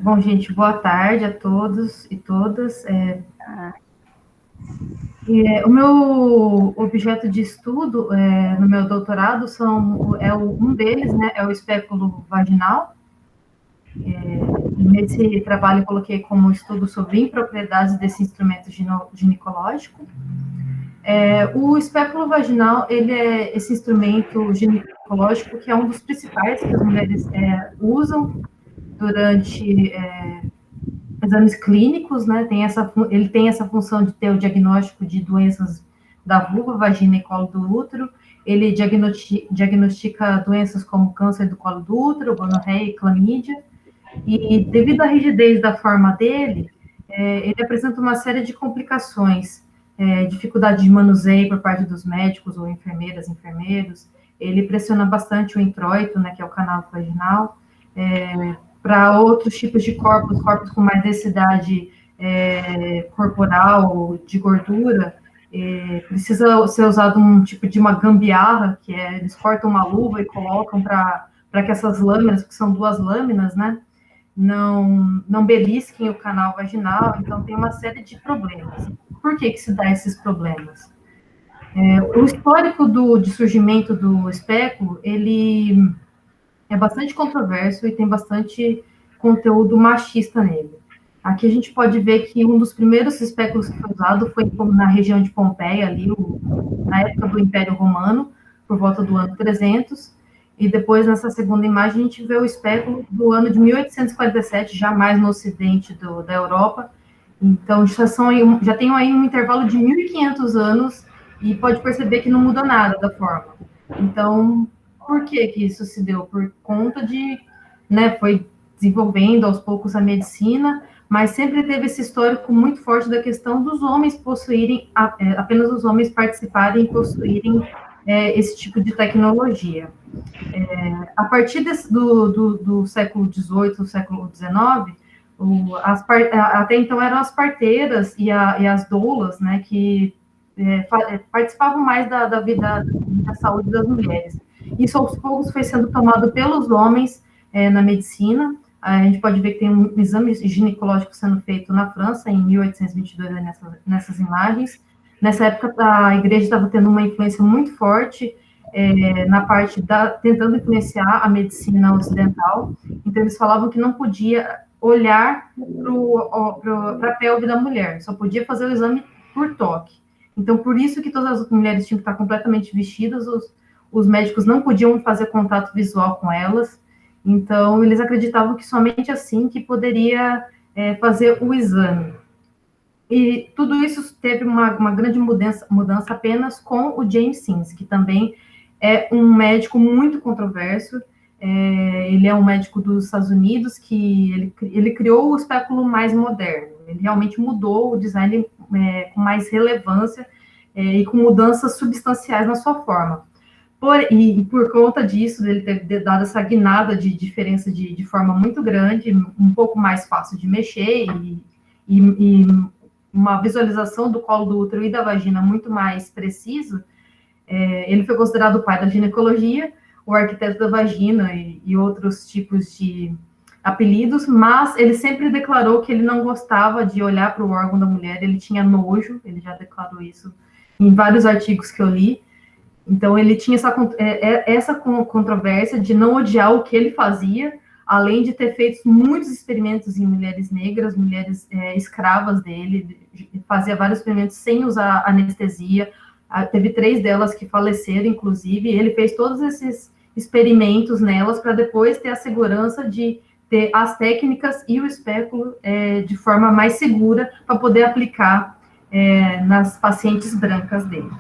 Bom, gente, boa tarde a todos e todas. O meu objeto de estudo no meu doutorado um deles, né, é o espéculo vaginal. Nesse trabalho eu coloquei como estudo sobre impropriedades desse instrumento ginecológico. O espéculo vaginal, ele é esse instrumento ginecológico que é um dos principais que as mulheres usam durante exames clínicos, né? Ele tem essa função de ter o diagnóstico de doenças da vulva, vagina e colo do útero. Ele diagnostica doenças como câncer do colo do útero, gonorreia e clamídia. E devido à rigidez da forma dele, ele apresenta uma série de complicações, dificuldade de manuseio por parte dos médicos ou enfermeiras, enfermeiros. Ele pressiona bastante o introito, né, que é o canal vaginal. Para outros tipos de corpos com mais densidade corporal, de gordura, precisa ser usado um tipo de uma gambiarra, que eles cortam uma luva e colocam para que essas lâminas, que são duas lâminas, né, não belisquem o canal vaginal, então tem uma série de problemas. Por que se dá esses problemas? O histórico de surgimento do espéculo, ele é bastante controverso e tem bastante conteúdo machista nele. Aqui a gente pode ver que um dos primeiros espéculos que foi usado foi na região de Pompeia, ali, na época do Império Romano, por volta do ano 300, e depois, nessa segunda imagem, a gente vê o espéculo do ano de 1847, já mais no ocidente da Europa. Então, já tem aí um intervalo de 1.500 anos e pode perceber que não muda nada da forma. Então, por que isso se deu? Por conta de, né, foi desenvolvendo aos poucos a medicina, mas sempre teve esse histórico muito forte da questão dos homens possuírem, apenas os homens participarem e possuírem esse tipo de tecnologia. A partir do século XVIII, do século XIX, até então eram as parteiras e as doulas, né, que participavam mais da vida da saúde das mulheres. Isso, aos poucos, foi sendo tomado pelos homens na medicina. A gente pode ver que tem um exame ginecológico sendo feito na França, em 1822, nessas imagens. Nessa época, a igreja estava tendo uma influência muito forte na parte tentando influenciar a medicina ocidental. Então, eles falavam que não podia olhar para a pelve da mulher, só podia fazer o exame por toque. Então, por isso que todas as mulheres tinham que estar completamente vestidas, os médicos não podiam fazer contato visual com elas. Então, eles acreditavam que somente assim que poderia fazer o exame. E tudo isso teve uma grande mudança apenas com o James Sims, que também é um médico muito controverso. Ele é um médico dos Estados Unidos que ele criou o espéculo mais moderno. Ele realmente mudou o design com mais relevância e com mudanças substanciais na sua forma. Por conta disso, ele ter dado essa guinada de diferença de forma muito grande, um pouco mais fácil de mexer e uma visualização do colo do útero e da vagina muito mais preciso, ele foi considerado o pai da ginecologia, o arquiteto da vagina e outros tipos de apelidos, mas ele sempre declarou que ele não gostava de olhar para o órgão da mulher, ele tinha nojo, ele já declarou isso em vários artigos que eu li. Então, ele tinha essa controvérsia de não odiar o que ele fazia, além de ter feito muitos experimentos em mulheres negras, mulheres escravas dele, fazia vários experimentos sem usar anestesia, teve 3 delas que faleceram, inclusive, e ele fez todos esses experimentos nelas para depois ter a segurança de ter as técnicas e o espéculo de forma mais segura para poder aplicar nas pacientes brancas dele.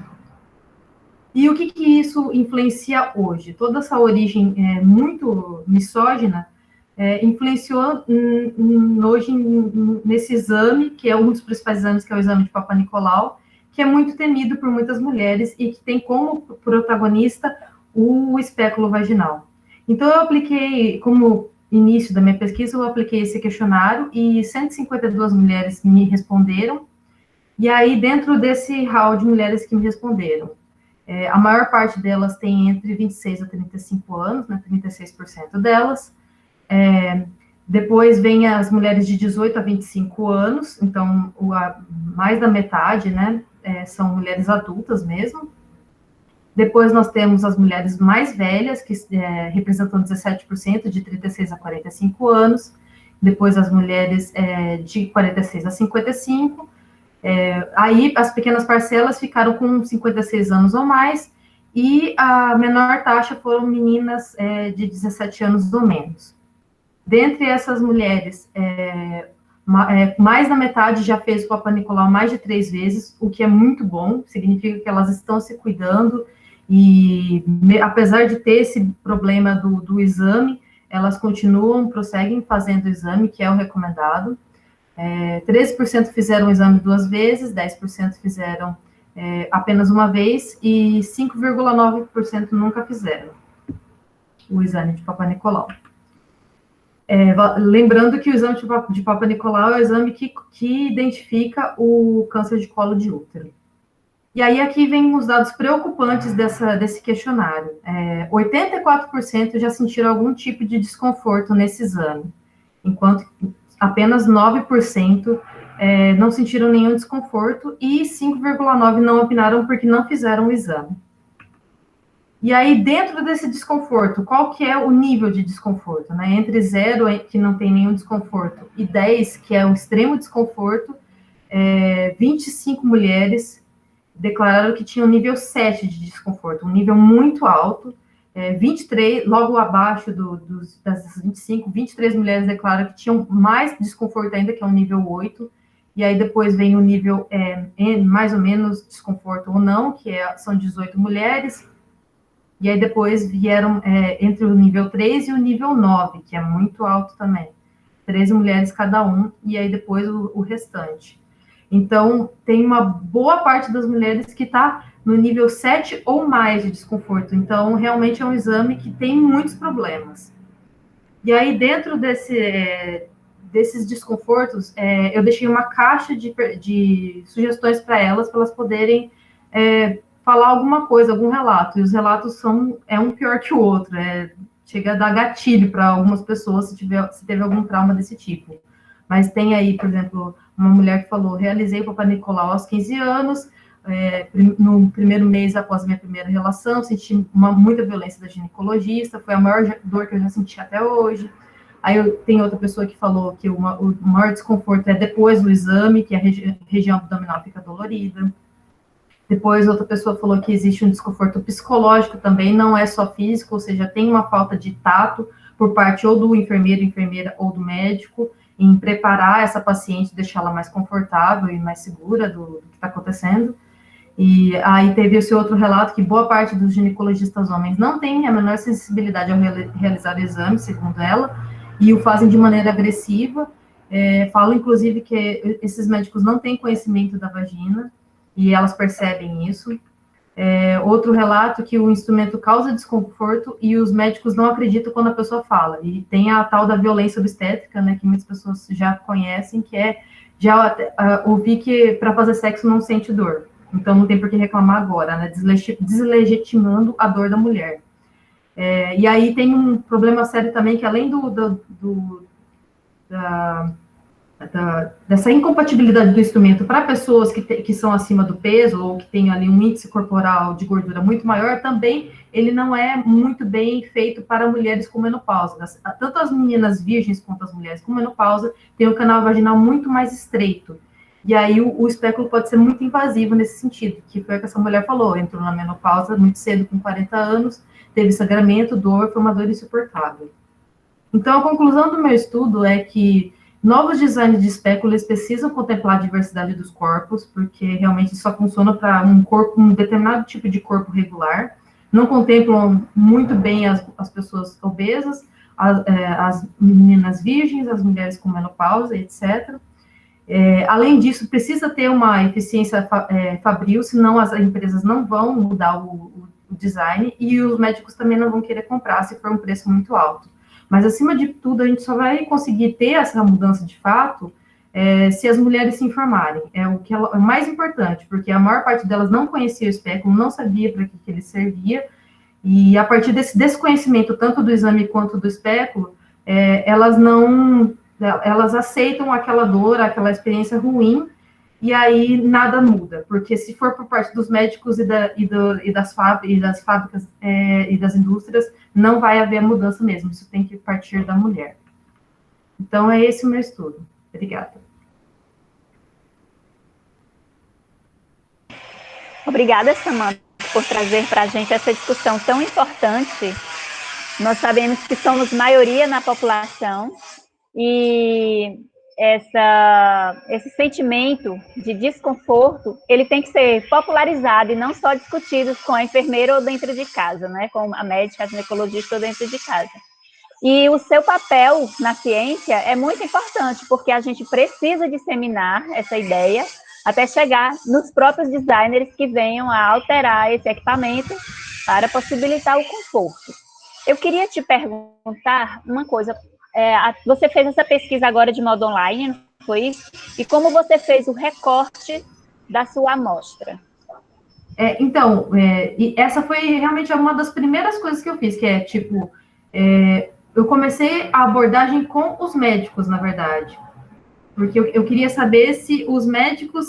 E o que isso influencia hoje? Toda essa origem muito misógina influenciou hoje nesse exame, que é um dos principais exames, que é o exame de Papa Nicolau, que é muito temido por muitas mulheres e que tem como protagonista o espéculo vaginal. Então, eu apliquei, como início da minha pesquisa, eu apliquei esse questionário e 152 mulheres me responderam. E aí, dentro desse hall de mulheres que me responderam, a maior parte delas tem entre 26 a 35 anos, né, 36% delas. Depois vem as mulheres de 18 a 25 anos, então mais da metade, né, são mulheres adultas mesmo. Depois nós temos as mulheres mais velhas, que representam 17%, de 36 a 45 anos. Depois as mulheres de 46 a 55. Aí as pequenas parcelas ficaram com 56 anos ou mais, e a menor taxa foram meninas de 17 anos ou menos. Dentre essas mulheres, mais da metade já fez o Papa Nicolau mais de 3 vezes, o que é muito bom, significa que elas estão se cuidando, e apesar de ter esse problema do exame, elas prosseguem fazendo o exame, que é o recomendado. 13% fizeram o exame 2 vezes, 10% fizeram apenas uma vez, e 5,9% nunca fizeram o exame de Papa Nicolau. Lembrando que o exame de Papa Nicolau é o exame que identifica o câncer de colo de útero. E aí aqui vem os dados preocupantes desse questionário. 84% já sentiram algum tipo de desconforto nesse exame, enquanto apenas 9% não sentiram nenhum desconforto, e 5,9% não opinaram porque não fizeram o exame. E aí, dentro desse desconforto, qual que é o nível de desconforto? Né? Entre 0, que não tem nenhum desconforto, e 10, que é o extremo desconforto, 25 mulheres declararam que tinham nível 7 de desconforto, um nível muito alto. 23, logo abaixo das 25, 23 mulheres declaram que tinham mais desconforto ainda, que é o nível 8, e aí depois vem o nível mais ou menos desconforto ou não, que são 18 mulheres, e aí depois vieram entre o nível 3 e o nível 9, que é muito alto também, 13 mulheres cada um, e aí depois o restante. Então, tem uma boa parte das mulheres que está no nível 7 ou mais de desconforto. Então, realmente é um exame que tem muitos problemas. E aí, dentro desses desconfortos, eu deixei uma caixa de sugestões para elas poderem falar alguma coisa, algum relato. E os relatos são um pior que o outro. Chega a dar gatilho para algumas pessoas se teve algum trauma desse tipo. Mas tem aí, por exemplo, uma mulher que falou: realizei o Papa Nicolau aos 15 anos, no primeiro mês após a minha primeira relação, senti muita violência da ginecologista, foi a maior dor que eu já senti até hoje. Aí tem outra pessoa que falou que o maior desconforto é depois do exame, que a região abdominal fica dolorida. Depois outra pessoa falou que existe um desconforto psicológico também, não é só físico, ou seja, tem uma falta de tato por parte ou do enfermeiro, enfermeira ou do médico, em preparar essa paciente, deixá-la mais confortável e mais segura do que está acontecendo. E aí teve esse outro relato que boa parte dos ginecologistas homens não tem a menor sensibilidade ao realizar o exame, segundo ela, e o fazem de maneira agressiva. Falam, inclusive, que esses médicos não têm conhecimento da vagina, e elas percebem isso. Outro relato que o instrumento causa desconforto e os médicos não acreditam quando a pessoa fala. E tem a tal da violência obstétrica, né, que muitas pessoas já conhecem, que ouvir que para fazer sexo não sente dor. Então não tem por que reclamar agora, né, deslegitimando a dor da mulher. E aí tem um problema sério também, que além dessa incompatibilidade do instrumento para pessoas que são acima do peso ou que tem ali um índice corporal de gordura muito maior, também ele não é muito bem feito para mulheres com menopausa. Tanto as meninas virgens quanto as mulheres com menopausa têm um canal vaginal muito mais estreito. E aí o espéculo pode ser muito invasivo nesse sentido, que foi o que essa mulher falou: entrou na menopausa muito cedo, com 40 anos, teve sangramento, dor, foi uma dor insuportável. Então, a conclusão do meu estudo é que novos designs de espéculos precisam contemplar a diversidade dos corpos, porque realmente só funciona para um determinado tipo de corpo regular. Não contemplam muito bem as pessoas obesas, as meninas virgens, as mulheres com menopausa, etc. Além disso, precisa ter uma eficiência fabril, senão as empresas não vão mudar o design, e os médicos também não vão querer comprar se for um preço muito alto. Mas, acima de tudo, a gente só vai conseguir ter essa mudança de fato se as mulheres se informarem. É o que é mais importante, porque a maior parte delas não conhecia o espéculo, não sabia para que ele servia, e a partir desse desconhecimento, tanto do exame quanto do espéculo, elas aceitam aquela dor, aquela experiência ruim, e aí nada muda, porque se for por parte dos médicos e das fábricas e das indústrias, não vai haver mudança mesmo, isso tem que partir da mulher. Então, é esse o meu estudo. Obrigada. Obrigada, Samanta, por trazer para a gente essa discussão tão importante. Nós sabemos que somos maioria na população e esse sentimento de desconforto, ele tem que ser popularizado e não só discutido com a enfermeira ou dentro de casa, né? Com a médica, a ginecologista ou dentro de casa. E o seu papel na ciência é muito importante, porque a gente precisa disseminar essa ideia até chegar nos próprios designers que venham a alterar esse equipamento para possibilitar o conforto. Eu queria te perguntar uma coisa. Você fez essa pesquisa agora de modo online, não foi isso? E como você fez o recorte da sua amostra? Então, e essa foi realmente uma das primeiras coisas que eu fiz, que é, tipo, eu comecei a abordagem com os médicos, na verdade, porque eu queria saber se os médicos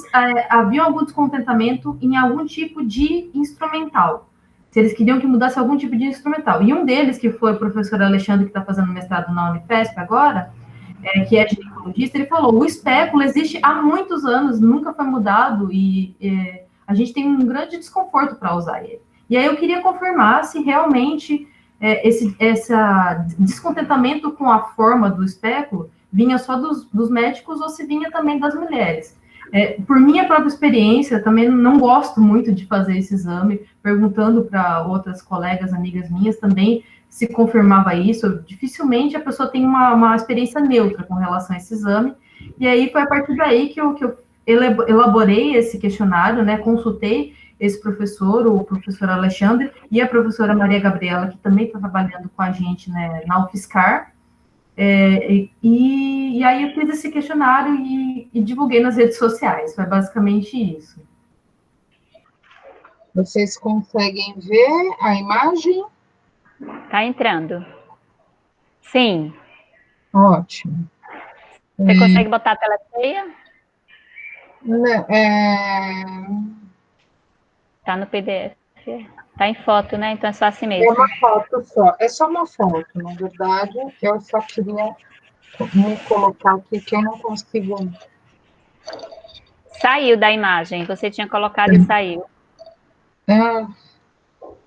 haviam algum descontentamento em algum tipo de instrumental, se eles queriam que mudasse algum tipo de instrumental. E um deles, que foi o professor Alexandre, que está fazendo mestrado na Unifesp agora, que é ginecologista, ele falou, o espéculo existe há muitos anos, nunca foi mudado, e a gente tem um grande desconforto para usar ele. E aí eu queria confirmar se realmente esse descontentamento com a forma do espéculo vinha só dos médicos ou se vinha também das mulheres. Por minha própria experiência, também não gosto muito de fazer esse exame, perguntando para outras colegas, amigas minhas, também se confirmava isso. Dificilmente a pessoa tem uma experiência neutra com relação a esse exame, e aí foi a partir daí que eu elaborei esse questionário, né, consultei esse professor, o professor Alexandre, e a professora Maria Gabriela, que também está trabalhando com a gente, né, na UFSCar, e aí eu fiz esse questionário e divulguei nas redes sociais, foi basicamente isso. Vocês conseguem ver a imagem? Está entrando. Sim. Ótimo. Você consegue botar a tela cheia? Está no PDF. Está em foto, né? Então é só assim mesmo. É uma foto só. É só uma foto, na verdade. Eu só queria me colocar aqui, que eu não consigo... Saiu da imagem. Você tinha colocado e saiu.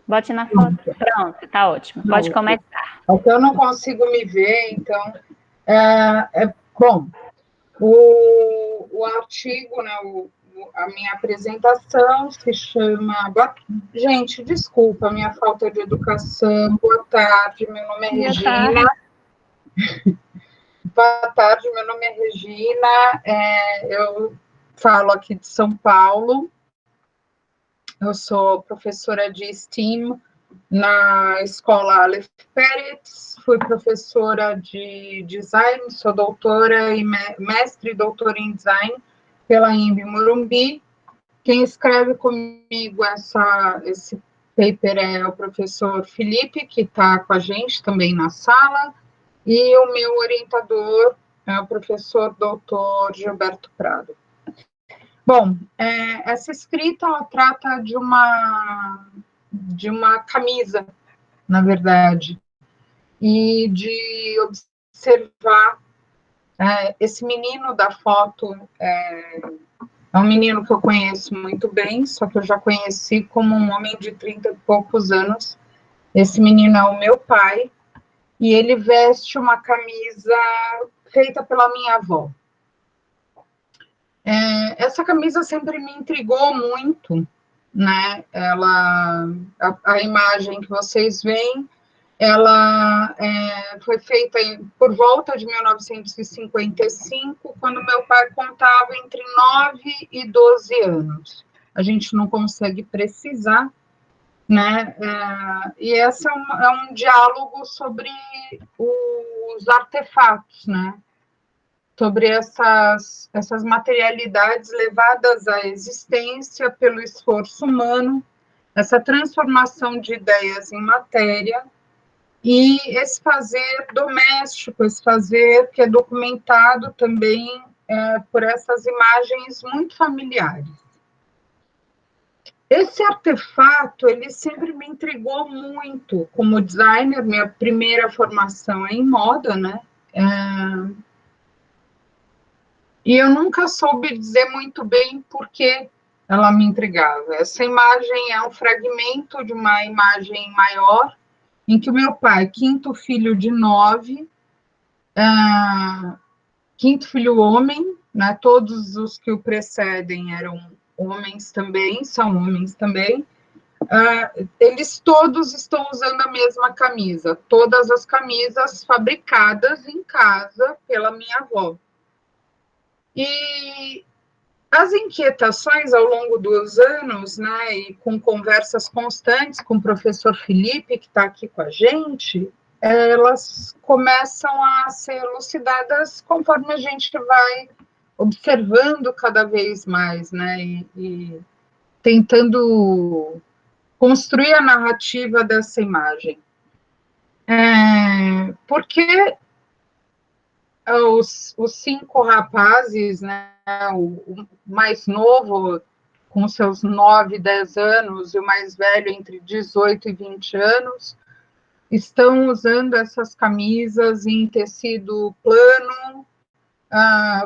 Bote na foto. Pronto, tá ótimo. Pode começar. Porque eu não consigo me ver, então... Bom, o artigo, né, a minha apresentação se chama... Gente, desculpa a minha falta de educação. Boa tarde, meu nome é Regina. Boa tarde, meu nome é Regina. Eu falo aqui de São Paulo. Eu sou professora de STEAM na escola Aleph Peretz, fui professora de design, sou doutora e mestre e doutora em design pela INB Morumbi. Quem escreve comigo esse paper é o professor Felipe, que está com a gente também na sala, e o meu orientador é o professor doutor Gilberto Prado. Bom, essa escrita, ela trata de uma camisa, na verdade, e de observar esse menino da foto, é um menino que eu conheço muito bem, só que eu já conheci como um homem de 30 e poucos anos. Esse menino é o meu pai, e ele veste uma camisa feita pela minha avó. Essa camisa sempre me intrigou muito, né? A imagem que vocês veem, ela foi feita por volta de 1955, quando meu pai contava entre 9 e 12 anos. A gente não consegue precisar, né? E esse é um diálogo sobre os artefatos, né? Sobre essas materialidades levadas à existência pelo esforço humano, essa transformação de ideias em matéria, E esse fazer doméstico, esse fazer que é documentado também por essas imagens muito familiares. Esse artefato, ele sempre me intrigou muito como designer, minha primeira formação é em moda, né? E eu nunca soube dizer muito bem por que ela me intrigava. Essa imagem é um fragmento de uma imagem maior, em que o meu pai, quinto filho de 9, quinto filho homem, né? Todos os que o precedem eram homens também, são homens também, eles todos estão usando a mesma camisa, todas as camisas fabricadas em casa pela minha avó. E as inquietações ao longo dos anos, né, e com conversas constantes com o professor Felipe, que está aqui com a gente, elas começam a ser elucidadas conforme a gente vai observando cada vez mais, né, e tentando construir a narrativa dessa imagem. Porque os 5 rapazes, né, o mais novo com seus 9, 10 anos, e o mais velho entre 18 e 20 anos, estão usando essas camisas em tecido plano,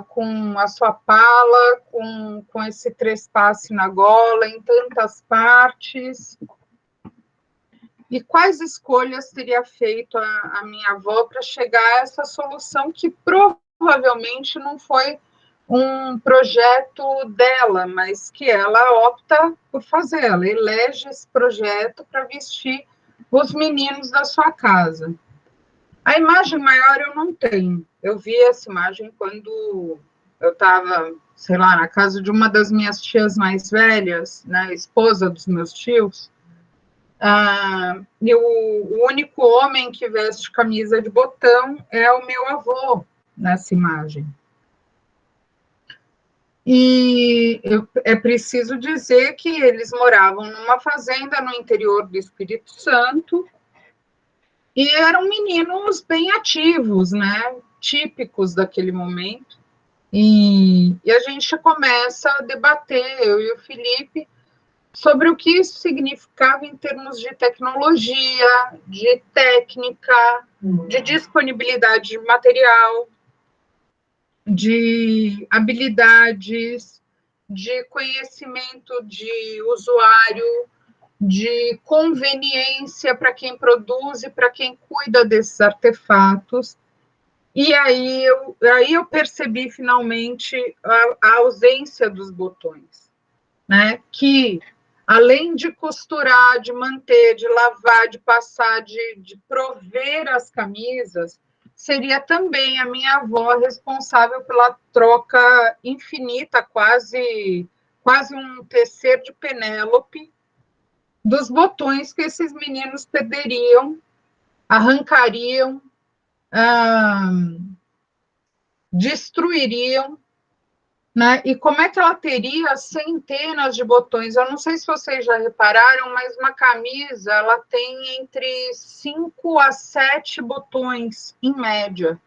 com a sua pala, com esse trespasse na gola, em tantas partes. E quais escolhas teria feito a minha avó para chegar a essa solução que provavelmente não foi um projeto dela, mas que ela opta por fazer, ela elege esse projeto para vestir os meninos da sua casa. A imagem maior eu não tenho, eu vi essa imagem quando eu estava, sei lá, na casa de uma das minhas tias mais velhas, né, esposa dos meus tios, e o único homem que veste camisa de botão é o meu avô nessa imagem. E é preciso dizer que eles moravam numa fazenda no interior do Espírito Santo e eram meninos bem ativos, né? Típicos daquele momento. E a gente começa a debater, eu e o Felipe, sobre o que isso significava em termos de tecnologia, de técnica, de disponibilidade de material, de habilidades, de conhecimento de usuário, de conveniência para quem produz e para quem cuida desses artefatos. E aí eu percebi finalmente a ausência dos botões, né? Que além de costurar, de manter, de lavar, de passar, de prover as camisas, seria também a minha avó responsável pela troca infinita, quase um tecer de Penélope, dos botões que esses meninos perderiam, arrancariam, destruiriam, né? E como é que ela teria centenas de botões? Eu não sei se vocês já repararam, mas uma camisa ela tem entre 5 a 7 botões, em média,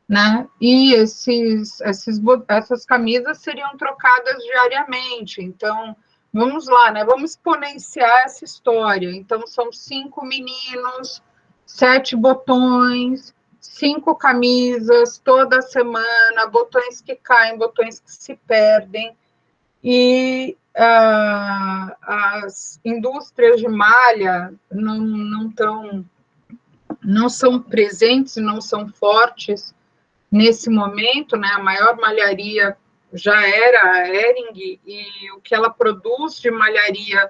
né? E essas camisas seriam trocadas diariamente. Então, vamos lá, né? Vamos exponenciar essa história. Então, são 5 meninos, 7 botões, 5 camisas toda semana, botões que caem, botões que se perdem, e as indústrias de malha não são presentes, não são fortes nesse momento, né? A maior malharia já era a Hering, e o que ela produz de malharia,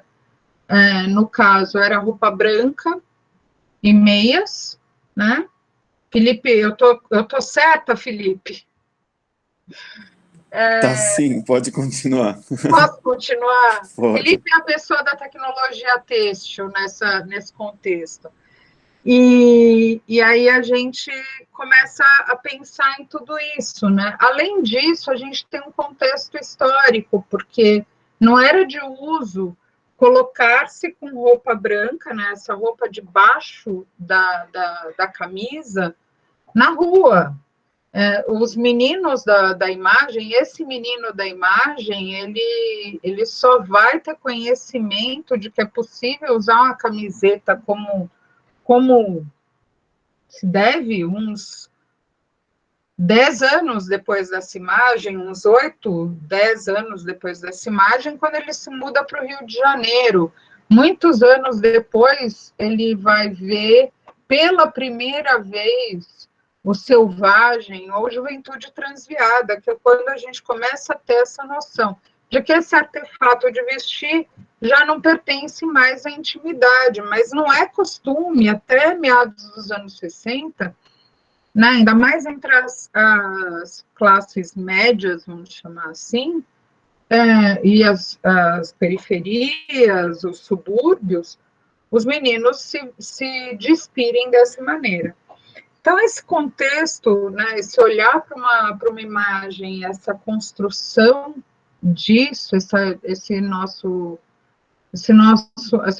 no caso, era roupa branca e meias, né? Felipe, eu tô certa, Felipe? Tá sim, pode continuar. Posso continuar? Pode. Felipe é a pessoa da tecnologia têxtil nesse contexto. E aí a gente começa a pensar em tudo isso, né? Além disso, a gente tem um contexto histórico, porque não era de uso colocar-se com roupa branca, né, essa roupa debaixo da camisa, na rua. Os meninos da imagem, esse menino da imagem, ele só vai ter conhecimento de que é possível usar uma camiseta como se deve, uns 10 anos depois dessa imagem, uns 8, 10 anos depois dessa imagem, quando ele se muda para o Rio de Janeiro. Muitos anos depois, ele vai ver pela primeira vez o Selvagem ou Juventude Transviada, que é quando a gente começa a ter essa noção de que esse artefato de vestir já não pertence mais à intimidade, mas não é costume, até meados dos anos 60, né, ainda mais entre as classes médias, vamos chamar assim, e as periferias, os subúrbios, os meninos se despirem dessa maneira. Então, esse contexto, né, esse olhar para uma imagem, essa construção disso, essa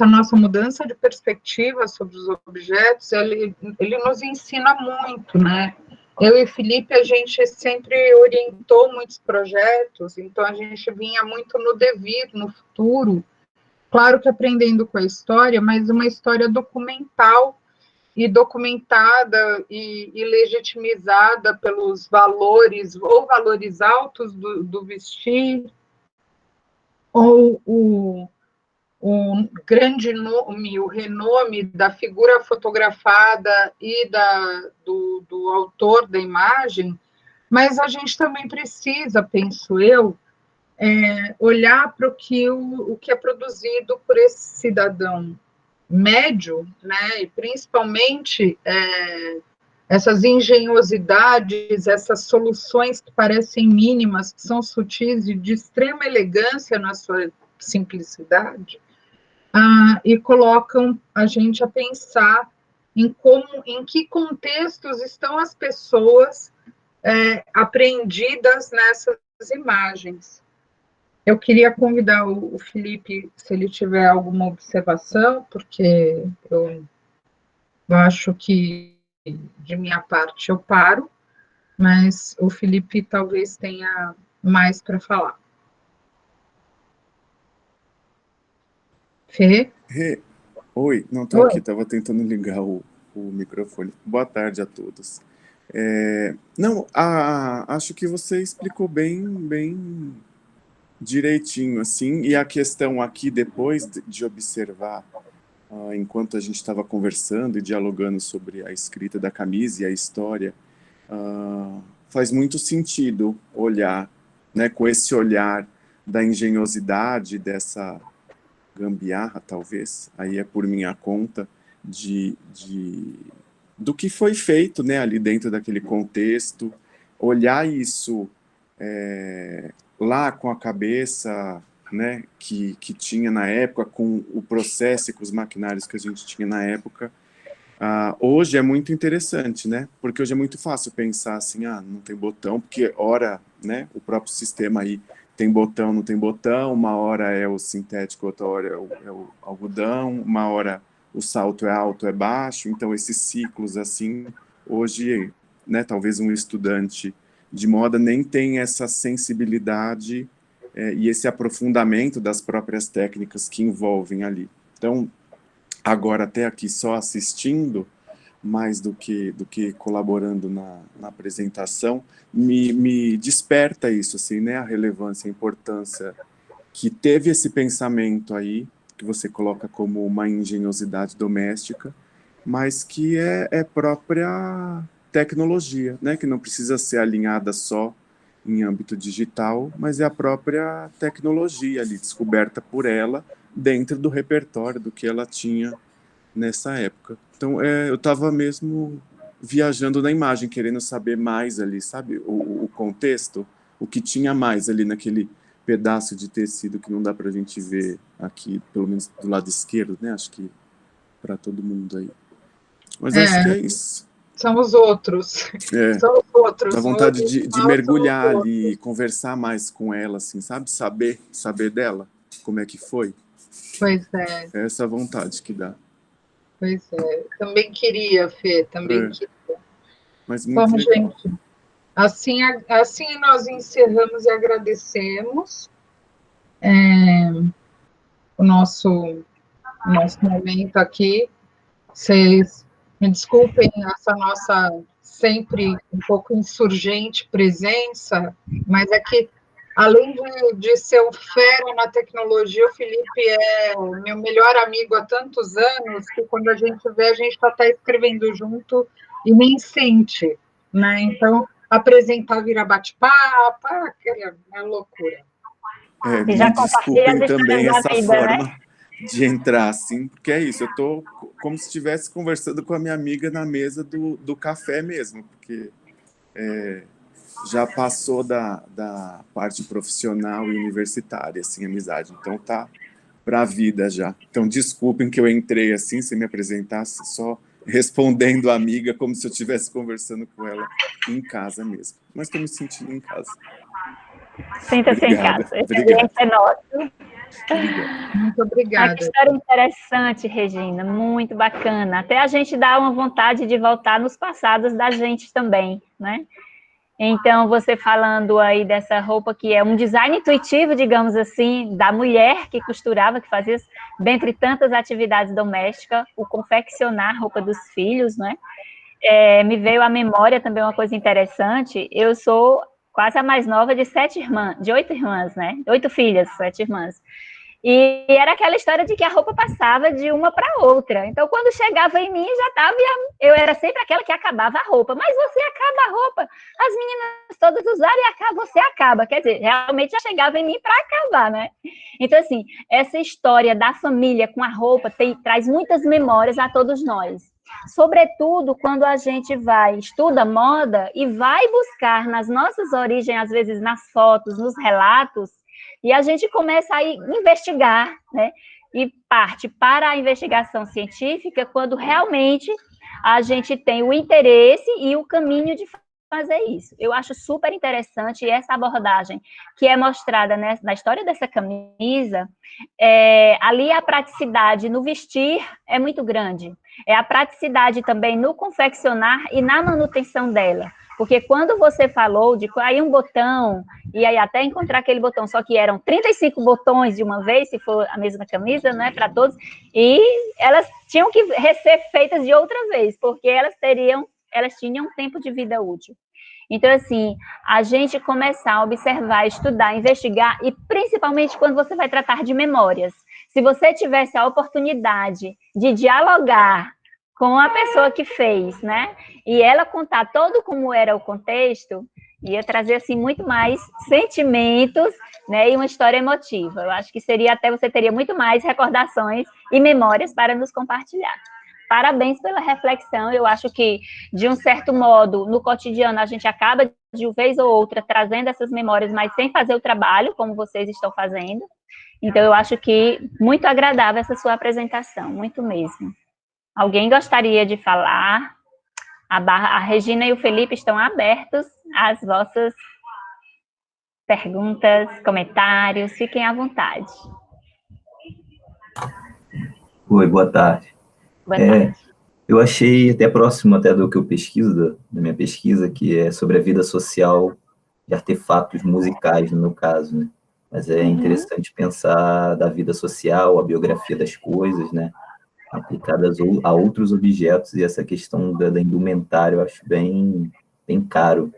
nossa mudança de perspectiva sobre os objetos, ele nos ensina muito, né? Eu e Felipe, a gente sempre orientou muitos projetos, então a gente vinha muito no devir, no futuro, claro que aprendendo com a história, mas uma história documental, e documentada e legitimizada pelos valores, ou valores altos do vestir, ou o grande nome, o renome da figura fotografada e do autor da imagem, mas a gente também precisa, penso eu, olhar para o que é produzido por esse cidadão médio, né, e principalmente essas engenhosidades, essas soluções que parecem mínimas, que são sutis e de extrema elegância na sua simplicidade, e colocam a gente a pensar em que contextos estão as pessoas apreendidas nessas imagens. Eu queria convidar o Felipe, se ele tiver alguma observação, porque eu acho que, de minha parte, eu paro, mas o Felipe talvez tenha mais para falar. Fê? Oi, não, estou aqui, estava tentando ligar o microfone. Boa tarde a todos. Não, acho que você explicou bem direitinho, assim, e a questão aqui, depois de observar, enquanto a gente estava conversando e dialogando sobre a escrita da camisa e a história, faz muito sentido olhar, né, com esse olhar da engenhosidade, dessa gambiarra, talvez, aí é por minha conta, do que foi feito, né, ali dentro daquele contexto, olhar isso lá com a cabeça, né, que tinha na época, com o processo e com os maquinários que a gente tinha na época. Hoje é muito interessante, né, porque hoje é muito fácil pensar assim, não tem botão, porque ora, né, o próprio sistema aí tem botão, não tem botão, uma hora é o sintético, outra hora é o algodão, uma hora o salto é alto, é baixo, então esses ciclos assim, hoje, né, talvez um estudante de moda nem tem essa sensibilidade e esse aprofundamento das próprias técnicas que envolvem ali. Então, agora até aqui só assistindo, mais do que colaborando na apresentação, me desperta isso, assim, né, a relevância, a importância que teve esse pensamento aí, que você coloca como uma engenhosidade doméstica, mas que é própria tecnologia, né, que não precisa ser alinhada só em âmbito digital, mas é a própria tecnologia ali, descoberta por ela, dentro do repertório do que ela tinha nessa época. Então, eu estava mesmo viajando na imagem, querendo saber mais ali, sabe, o contexto, o que tinha mais ali naquele pedaço de tecido que não dá para a gente ver aqui, pelo menos do lado esquerdo, né, acho que para todo mundo aí. Mas acho que é isso. São os outros. São os outros. Dá vontade de mergulhar ali, conversar mais com ela, assim, sabe, saber dela, como é que foi. Pois é. É essa vontade que dá. Pois é. Também queria, Fê, também queria. Mas muito Bom, legal. gente, assim nós encerramos e agradecemos o nosso momento aqui. Vocês me desculpem essa nossa sempre um pouco insurgente presença, mas é que, além de ser um fera na tecnologia, o Felipe é o meu melhor amigo há tantos anos que, quando a gente vê, a gente está até escrevendo junto e nem sente, né? Então, apresentar vira bate-papo, é loucura. E já Me compartilha desculpem as histórias também da essa vida, né? forma de entrar assim, porque é isso, eu tô como se estivesse conversando com a minha amiga na mesa do café mesmo, porque já passou da parte profissional e universitária, assim, amizade, então tá para a vida já. Então, desculpem que eu entrei assim, sem me apresentasse, só respondendo a amiga como se eu estivesse conversando com ela em casa mesmo. Mas estou me sentindo em casa. Sinta-se em Obrigada. casa. Esse Obrigado. ambiente é nosso. Obrigado. Muito Ah, que obrigada. história interessante, Regina, muito bacana. Até a gente dá uma vontade de voltar nos passados da gente também, né? Então, você falando aí dessa roupa que é um design intuitivo, digamos assim, da mulher que costurava, que fazia, dentre tantas atividades domésticas, o confeccionar a roupa dos filhos, né? Me veio à memória também uma coisa interessante. Eu sou quase a mais nova de 7 irmãs, de 8 irmãs, né? 8 filhas, 7 irmãs. E era aquela história de que a roupa passava de uma para outra. Então, quando chegava em mim, já estava. Eu era sempre aquela que acabava a roupa. Mas você acaba a roupa. As meninas todas usaram e você acaba. Quer dizer, realmente já chegava em mim para acabar, né? Então, assim, essa história da família com a roupa traz muitas memórias a todos nós. Sobretudo quando a gente estuda moda e vai buscar nas nossas origens, às vezes nas fotos, nos relatos, e a gente começa a investigar, né? E parte para a investigação científica quando realmente a gente tem o interesse e o caminho de fazer isso. Eu acho super interessante essa abordagem que é mostrada na história dessa camisa. Ali a praticidade no vestir é muito grande. É a praticidade também no confeccionar e na manutenção dela. Porque quando você falou de aí um botão, e aí até encontrar aquele botão, só que eram 35 botões de uma vez, se for a mesma camisa, né, para todos, e elas tinham que ser feitas de outra vez, porque elas tinham um tempo de vida útil. Então, assim, a gente começar a observar, estudar, investigar, e principalmente quando você vai tratar de memórias. Se você tivesse a oportunidade de dialogar com a pessoa que fez, né? E ela contar todo como era o contexto, ia trazer, assim, muito mais sentimentos, né? E uma história emotiva. Eu acho que você teria muito mais recordações e memórias para nos compartilhar. Parabéns pela reflexão. Eu acho que, de um certo modo, no cotidiano, a gente acaba, de uma vez ou outra, trazendo essas memórias, mas sem fazer o trabalho, como vocês estão fazendo. Então, eu acho que muito agradável essa sua apresentação, muito mesmo. Alguém gostaria de falar? A Regina e o Felipe estão abertos às vossas perguntas, comentários, fiquem à vontade. Oi, boa tarde. Boa tarde. Eu achei até próximo até do que eu pesquiso, da minha pesquisa, que é sobre a vida social de artefatos musicais, no meu caso, né? Mas é interessante pensar da vida social, a biografia das coisas, né? Aplicadas a outros objetos, e essa questão da indumentária eu acho bem caro,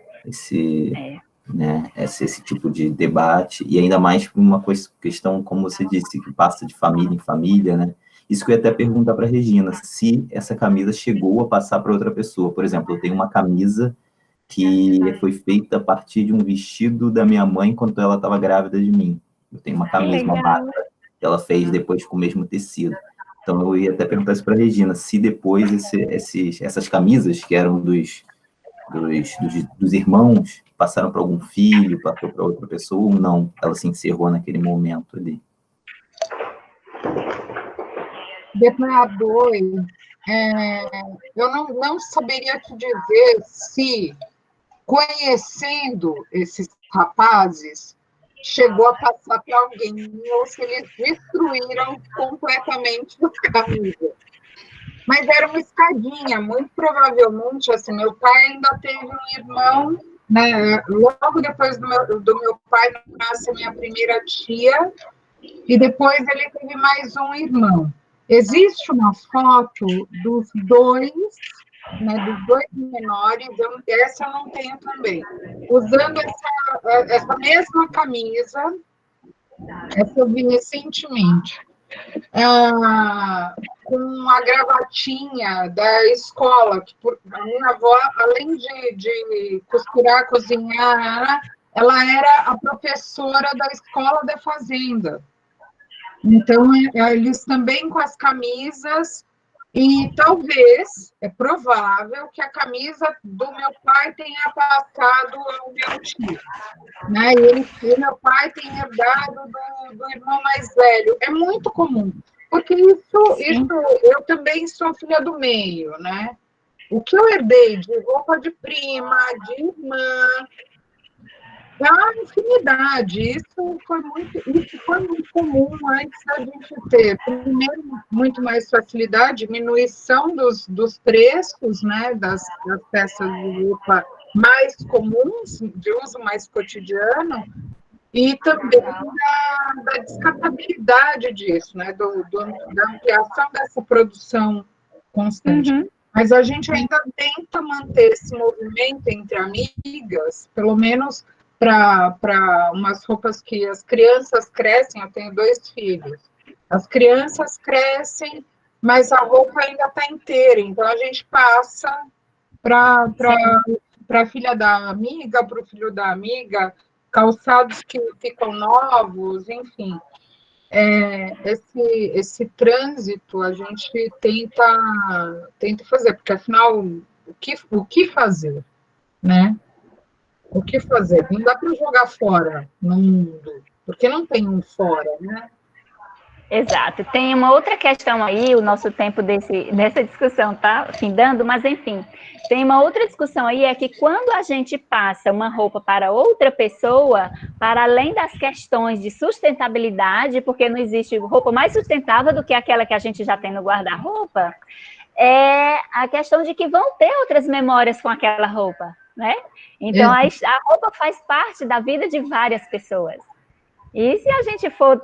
né, esse tipo de debate, e ainda mais por uma questão, como você disse, que passa de família em família, né? Isso que eu ia até perguntar para a Regina, se essa camisa chegou a passar para outra pessoa. Por exemplo, eu tenho uma camisa que foi feita a partir de um vestido da minha mãe quando ela estava grávida de mim. Eu tenho uma camisa, uma bata, que ela fez depois com o mesmo tecido. Então, eu ia até perguntar isso para a Regina, se depois essas camisas, que eram dos irmãos, passaram para algum filho, passou para outra pessoa, ou não, ela se encerrou naquele momento ali. Depois, eu não saberia te dizer se, conhecendo esses rapazes, chegou a passar para alguém, ou se eles destruíram completamente a camisa. Mas era uma escadinha, muito provavelmente, assim, meu pai ainda teve um irmão, né? Logo depois do meu pai nasce minha primeira tia, e depois ele teve mais um irmão. Existe uma foto dos dois, né, dos dois menores, essa eu não tenho também, usando essa mesma camisa, essa eu vi recentemente, com a gravatinha da escola, que a minha avó, além de costurar, cozinhar, ela era a professora da escola da fazenda. Então, eles também com as camisas, e talvez, é provável, que a camisa do meu pai tenha passado ao meu tio, né? E meu pai tem herdado do irmão mais velho. É muito comum, porque isso eu também sou filha do meio, né? O que eu herdei de roupa de prima, de irmã, da infinidade, isso foi muito comum antes da gente ter, primeiro, muito mais facilidade, diminuição dos preços, né, das peças de roupa mais comuns, de uso mais cotidiano, e também da descartabilidade disso, né, da ampliação dessa produção constante. Uhum. Mas a gente ainda tenta manter esse movimento entre amigas, pelo menos para umas roupas que as crianças crescem. Eu tenho 2 filhos. As crianças crescem, mas a roupa ainda está inteira. Então, a gente passa para a filha da amiga, para o filho da amiga, calçados que ficam novos, enfim. Esse trânsito a gente tenta fazer, porque, afinal, o que fazer, né? O que fazer? Não dá para jogar fora no mundo, porque não tem um fora, né? Exato. Tem uma outra questão aí, o nosso tempo dessa discussão está findando, mas enfim, tem uma outra discussão aí, é que quando a gente passa uma roupa para outra pessoa, para além das questões de sustentabilidade, porque não existe roupa mais sustentável do que aquela que a gente já tem no guarda-roupa, é a questão de que vão ter outras memórias com aquela roupa, né? Então, a roupa faz parte da vida de várias pessoas. E se a gente for,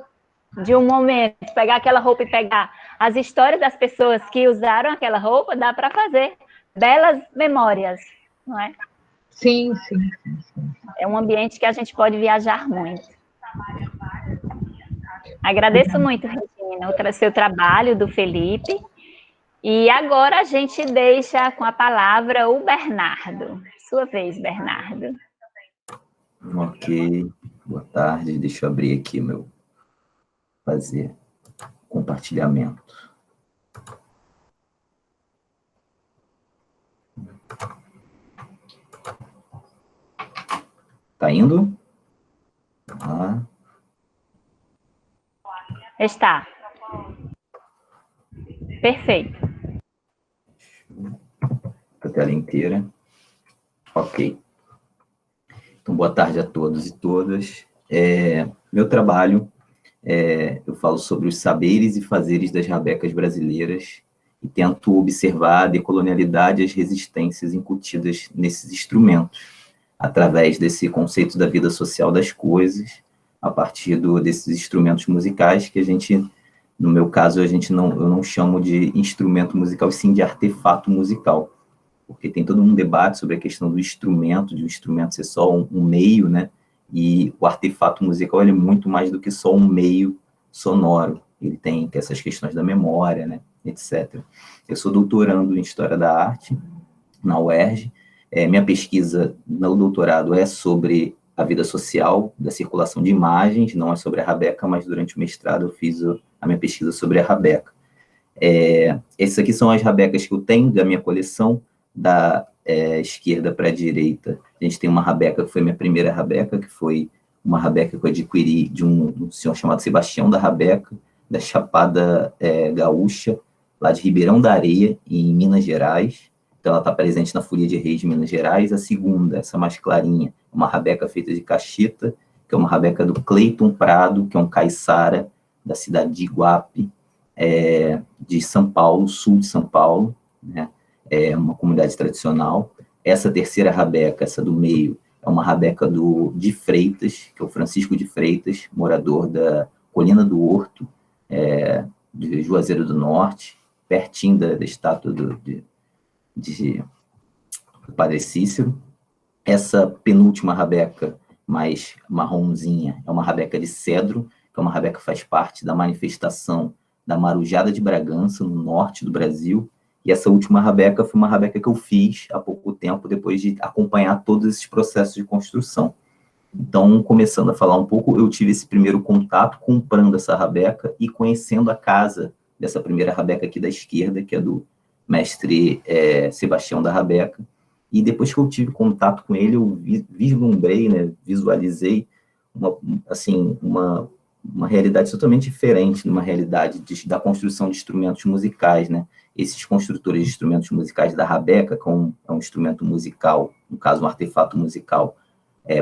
de um momento, pegar aquela roupa e pegar as histórias das pessoas que usaram aquela roupa, dá para fazer belas memórias, não é? Sim. É um ambiente que a gente pode viajar muito. Agradeço muito, Regina, o seu trabalho, do Felipe. E agora a gente deixa com a palavra o Bernardo. Sua vez, Bernardo. Ok, boa tarde. Deixa eu abrir aqui fazer compartilhamento. Tá indo? Ah. Está. Perfeito. A tela inteira. Ok. Então, boa tarde a todos e todas. Meu trabalho, eu falo sobre os saberes e fazeres das rabecas brasileiras e tento observar a decolonialidade e as resistências incutidas nesses instrumentos, através desse conceito da vida social das coisas, a partir desses instrumentos musicais que a gente, no meu caso, eu não chamo de instrumento musical, sim de artefato musical, porque tem todo um debate sobre a questão do instrumento, de um instrumento ser só um meio, né? E o artefato musical ele é muito mais do que só um meio sonoro. Ele tem essas questões da memória, né? Etc. Eu sou doutorando em História da Arte, na UERJ. Minha pesquisa no doutorado é sobre a vida social, da circulação de imagens, não é sobre a rabeca, mas durante o mestrado eu fiz a minha pesquisa sobre a rabeca. Essas aqui são as rabecas que eu tenho da minha coleção, da esquerda para a direita. A gente tem uma rabeca que foi minha primeira rabeca, que foi uma rabeca que eu adquiri de um senhor chamado Sebastião da Rabeca, da Chapada Gaúcha, lá de Ribeirão da Areia, em Minas Gerais. Então, ela está presente na Folia de Reis de Minas Gerais. A segunda, essa mais clarinha, uma rabeca feita de cacheta, que é uma rabeca do Cleiton Prado, que é um caiçara da cidade de Iguape, de São Paulo, sul de São Paulo, né? É uma comunidade tradicional. Essa terceira rabeca, essa do meio, é uma rabeca de Freitas, que é o Francisco de Freitas, morador da Colina do Horto, de Juazeiro do Norte, pertinho da estátua do Padre Cícero. Essa penúltima rabeca, mais marronzinha, é uma rabeca de cedro, que é uma rabeca que faz parte da manifestação da Marujada de Bragança, no norte do Brasil. E essa última rabeca foi uma rabeca que eu fiz há pouco tempo, depois de acompanhar todos esses processos de construção. Então, começando a falar um pouco, eu tive esse primeiro contato comprando essa rabeca e conhecendo a casa dessa primeira rabeca aqui da esquerda, que é do mestre Sebastião da Rabeca. E depois que eu tive contato com ele, eu vislumbrei, né, visualizei uma realidade totalmente diferente, uma realidade da construção de instrumentos musicais, né? Esses construtores de instrumentos musicais da rabeca, que é um instrumento musical, no caso, um artefato musical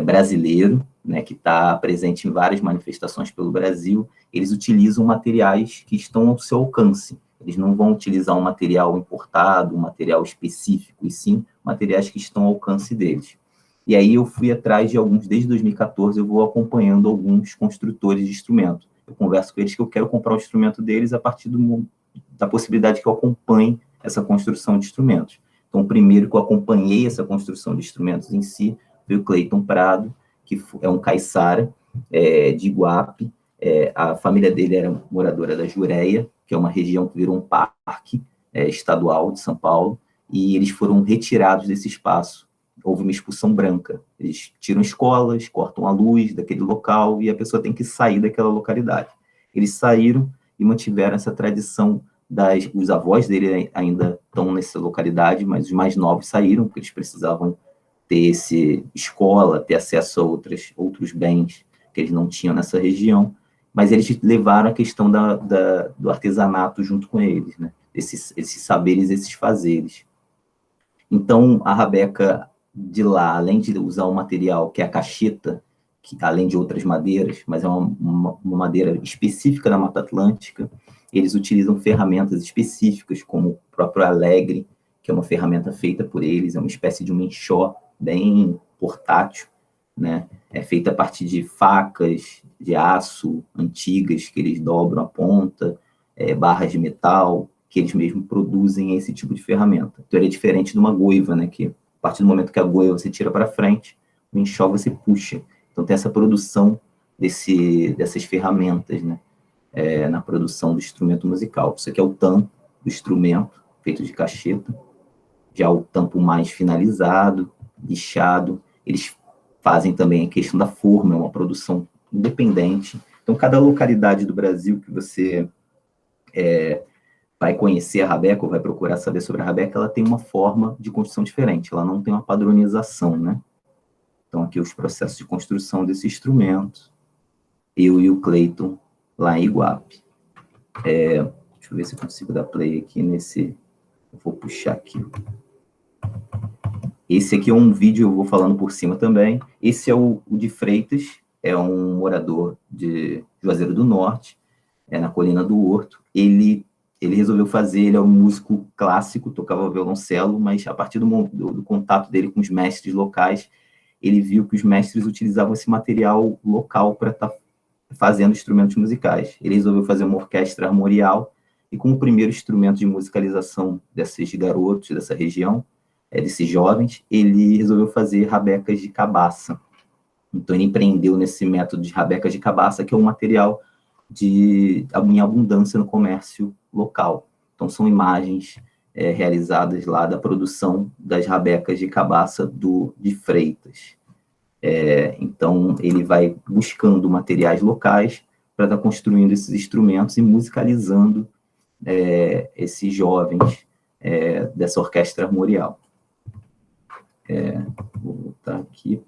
brasileiro, né, que está presente em várias manifestações pelo Brasil, eles utilizam materiais que estão ao seu alcance. Eles não vão utilizar um material importado, um material específico, e sim materiais que estão ao alcance deles. E aí eu fui atrás de alguns, desde 2014, eu vou acompanhando alguns construtores de instrumento. Eu converso com eles que eu quero comprar o instrumento deles a partir da possibilidade que eu acompanhe essa construção de instrumentos. Então, o primeiro que eu acompanhei essa construção de instrumentos em si foi o Cleiton Prado, que é um caiçara de Iguape. A família dele era moradora da Jureia, que é uma região que virou um parque estadual de São Paulo, e eles foram retirados desse espaço. Houve uma expulsão branca. Eles tiram escolas, cortam a luz daquele local e a pessoa tem que sair daquela localidade. Eles saíram e mantiveram essa tradição. Os avós dele ainda estão nessa localidade, mas os mais novos saíram, porque eles precisavam ter escola, ter acesso a outros bens que eles não tinham nessa região, mas eles levaram a questão do artesanato junto com eles, né? Esses saberes, esses fazeres. Então, a rabeca de lá, além de usar um material que é a cacheta, que, além de outras madeiras, mas é uma madeira específica da Mata Atlântica, eles utilizam ferramentas específicas, como o próprio alegre, que é uma ferramenta feita por eles, é uma espécie de um enxó bem portátil, né? É feita a partir de facas de aço antigas, que eles dobram a ponta, barras de metal, que eles mesmos produzem esse tipo de ferramenta. Então, ele é diferente de uma goiva, né? Que a partir do momento que a goiva você tira para frente, o enxó você puxa. Então, tem essa produção dessas ferramentas, né? Na produção do instrumento musical. Isso aqui é o tampo do instrumento, feito de cacheta. Já o tampo mais finalizado, lixado. Eles fazem também a questão da forma, é uma produção independente. Então, cada localidade do Brasil que você vai conhecer a rabeca ou vai procurar saber sobre a rabeca, ela tem uma forma de construção diferente, ela não tem uma padronização, né? Então, aqui os processos de construção desse instrumento, eu e o Cleiton, lá em Iguape. Deixa eu ver se eu consigo dar play aqui nesse... Eu vou puxar aqui. Esse aqui é um vídeo, eu vou falando por cima também. Esse é o de Freitas, é um morador de Juazeiro do Norte, na Colina do Horto. Ele resolveu fazer, ele é um músico clássico, tocava violoncelo, mas a partir do contato dele com os mestres locais, ele viu que os mestres utilizavam esse material local para estar fazendo instrumentos musicais. Ele resolveu fazer uma orquestra armorial, e com o primeiro instrumento de musicalização desses garotos, dessa região, desses jovens, ele resolveu fazer rabecas de cabaça. Então, ele empreendeu nesse método de rabecas de cabaça, que é um material em abundância no comércio local. Então, são imagens realizadas lá da produção das rabecas de cabaça de Freitas. Então, ele vai buscando materiais locais para estar construindo esses instrumentos e musicalizando esses jovens dessa orquestra armorial. Vou voltar aqui.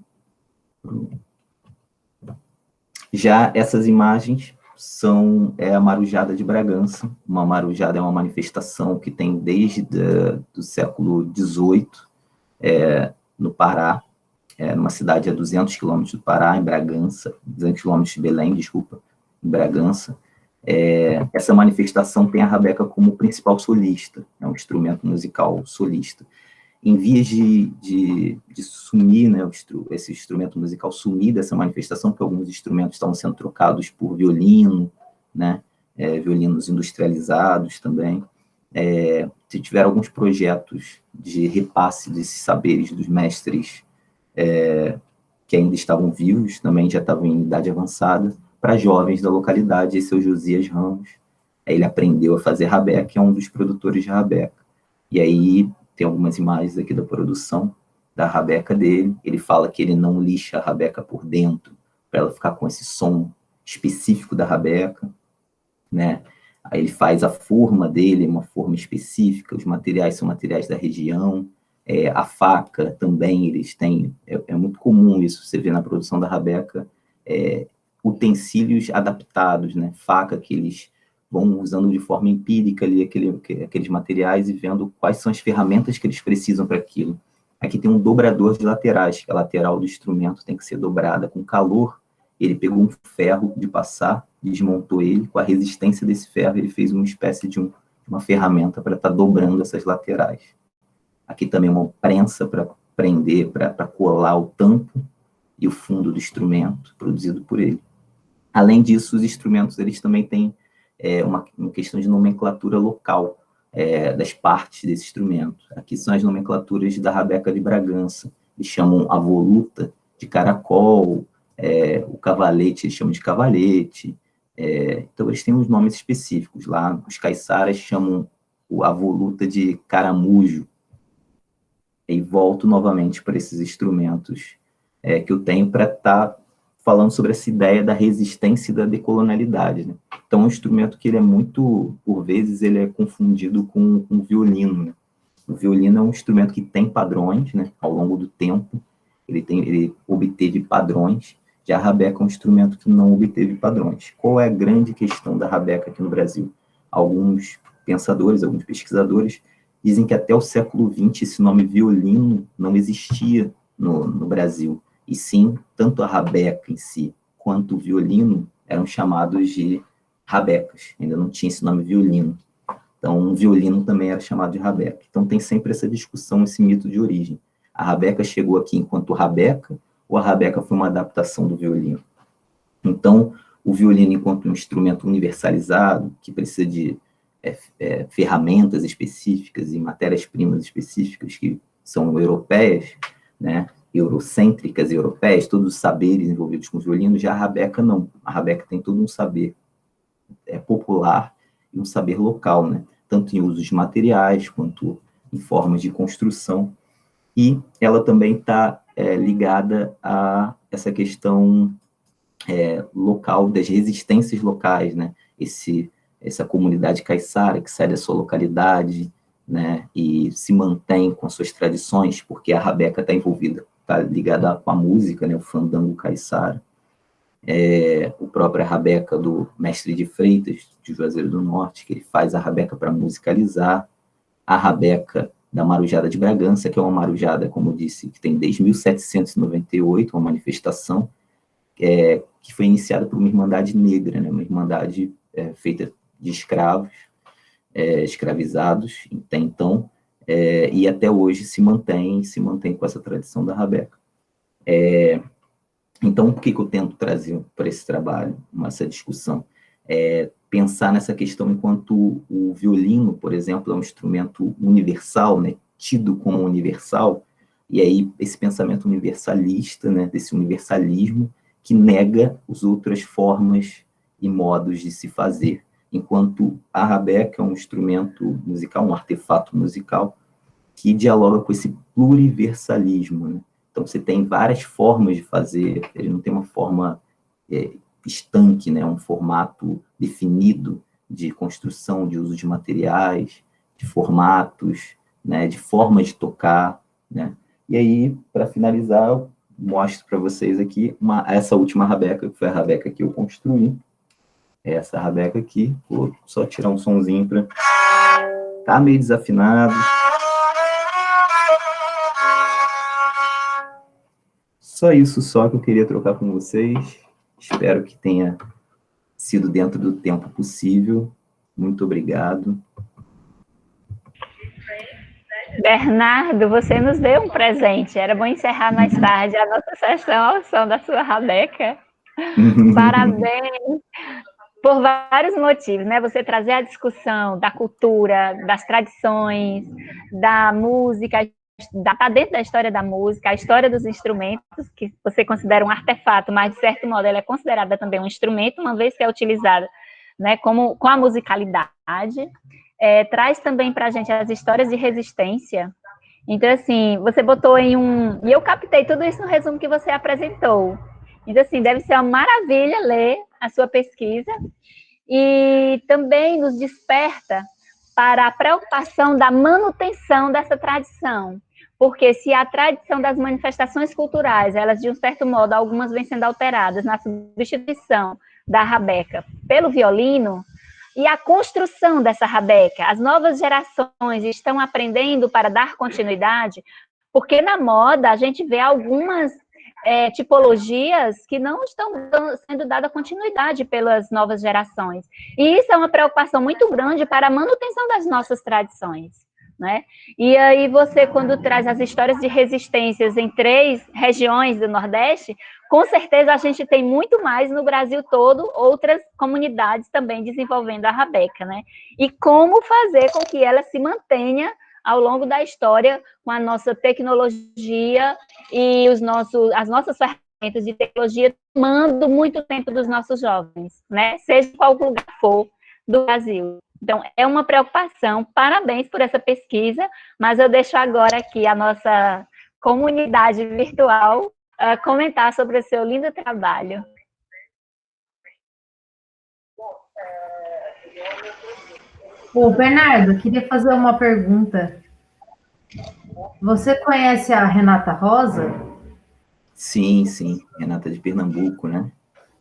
Já essas imagens são a Marujada de Bragança. Uma marujada é uma manifestação que tem desde o século XVIII no Pará. numa cidade a 200 quilômetros do Pará, em Bragança, 200 quilômetros de Belém, desculpa, em Bragança. Essa manifestação tem a rabeca como principal solista, é um instrumento musical solista. Em vias de sumir, né, esse instrumento musical sumir dessa manifestação, porque alguns instrumentos estavam sendo trocados por violino, né, violinos industrializados também. Se tiveram alguns projetos de repasse desses saberes dos mestres que ainda estavam vivos, também já estavam em idade avançada, para jovens da localidade. Esse é o Josias Ramos. Ele aprendeu a fazer rabeca, é um dos produtores de rabeca. E aí tem algumas imagens aqui da produção da rabeca dele. Ele fala que ele não lixa a rabeca por dentro, para ela ficar com esse som específico da rabeca, né? Aí ele faz a forma dele, uma forma específica, os materiais são materiais da região, a faca também eles têm, é muito comum isso, você vê na produção da rabeca, utensílios adaptados, né? Faca que eles vão usando de forma empírica ali aqueles materiais e vendo quais são as ferramentas que eles precisam para aquilo. Aqui tem um dobrador de laterais, que a lateral do instrumento tem que ser dobrada com calor. Ele pegou um ferro de passar, desmontou ele, com a resistência desse ferro ele fez uma espécie de uma ferramenta para estar dobrando essas laterais. Aqui também uma prensa para prender, para colar o tampo e o fundo do instrumento, produzido por ele. Além disso, os instrumentos eles também têm uma questão de nomenclatura local das partes desse instrumento. Aqui são as nomenclaturas da rabeca de Bragança. Eles chamam a voluta de caracol, o cavalete eles chamam de cavalete. Então, eles têm uns nomes específicos. Lá, os caiçaras chamam a voluta de caramujo. E volto novamente para esses instrumentos que eu tenho para estar falando sobre essa ideia da resistência e da decolonialidade, né? Então, é um instrumento que ele é muito, por vezes, ele é confundido com o violino, né? O violino é um instrumento que tem padrões, né? Ao longo do tempo, ele obteve padrões. Já a rabeca é um instrumento que não obteve padrões. Qual é a grande questão da rabeca aqui no Brasil? Alguns pensadores, alguns pesquisadores, dizem que até o século XX esse nome violino não existia no Brasil. E sim, tanto a rabeca em si quanto o violino eram chamados de rabecas. Ainda não tinha esse nome violino. Então, um violino também era chamado de rabeca. Então, tem sempre essa discussão, esse mito de origem. A rabeca chegou aqui enquanto rabeca, ou a rabeca foi uma adaptação do violino? Então, o violino, enquanto um instrumento universalizado, que precisa de ferramentas específicas e matérias-primas específicas que são europeias, né, eurocêntricas e europeias, todos os saberes envolvidos com os violinos, já a rabeca não. A rabeca tem todo um saber popular e um saber local, né, tanto em usos de materiais quanto em formas de construção. E ela também está ligada a essa questão local, das resistências locais, né? Essa comunidade caiçara que sai da sua localidade, né, e se mantém com as suas tradições, porque a rabeca está envolvida, está ligada com a música, né, o fandango caiçara. O próprio rabeca do Mestre de Freitas, de Juazeiro do Norte, que ele faz a rabeca para musicalizar. A rabeca da Marujada de Bragança, que é uma marujada, como eu disse, que tem desde 1798, uma manifestação que foi iniciada por uma irmandade negra, né, uma irmandade feita de escravos, escravizados, até então, e até hoje se mantém com essa tradição da rabeca. Então, o que eu tento trazer para esse trabalho, essa discussão? Pensar nessa questão enquanto o violino, por exemplo, é um instrumento universal, né, tido como universal, e aí esse pensamento universalista, né, desse universalismo, que nega as outras formas e modos de se fazer, enquanto a rabeca é um instrumento musical, um artefato musical, que dialoga com esse pluriversalismo, né? Então, você tem várias formas de fazer, ele não tem uma forma estanque, né? Um formato definido de construção, de uso de materiais, de formatos, né? De formas de tocar, né? E aí, para finalizar, eu mostro para vocês aqui essa última rabeca, que foi a rabeca que eu construí. Essa rabeca aqui, vou só tirar um sonzinho para... Tá meio desafinado. Só isso só que eu queria trocar com vocês. Espero que tenha sido dentro do tempo possível. Muito obrigado. Bernardo, você nos deu um presente. Era bom encerrar mais tarde a nossa sessão ao som da sua rabeca. Parabéns! Por vários motivos, né? Você trazer a discussão da cultura, das tradições, da música, está dentro da história da música, a história dos instrumentos, que você considera um artefato, mas de certo modo ela é considerada também um instrumento, uma vez que é utilizada, né, com a musicalidade. Traz também para a gente as histórias de resistência. Então, assim, você botou em um... E eu captei tudo isso no resumo que você apresentou. Então, assim, deve ser uma maravilha ler a sua pesquisa e também nos desperta para a preocupação da manutenção dessa tradição. Porque se a tradição das manifestações culturais, elas, de um certo modo, algumas vêm sendo alteradas na substituição da rabeca pelo violino, e a construção dessa rabeca, as novas gerações estão aprendendo para dar continuidade, porque na moda a gente vê algumas tipologias que não estão sendo dada continuidade pelas novas gerações. E isso é uma preocupação muito grande para a manutenção das nossas tradições, né? E aí você, quando traz as histórias de resistências em 3 regiões do Nordeste, com certeza a gente tem muito mais no Brasil todo, outras comunidades também desenvolvendo a rabeca, né? E como fazer com que ela se mantenha ao longo da história com a nossa tecnologia e as nossas ferramentas de tecnologia tomando muito tempo dos nossos jovens, né? Seja em qual lugar for do Brasil. Então, é uma preocupação. Parabéns por essa pesquisa, mas eu deixo agora aqui a nossa comunidade virtual comentar sobre o seu lindo trabalho. Ô, Bernardo, queria fazer uma pergunta. Você conhece a Renata Rosa? Sim, sim. Renata de Pernambuco, né?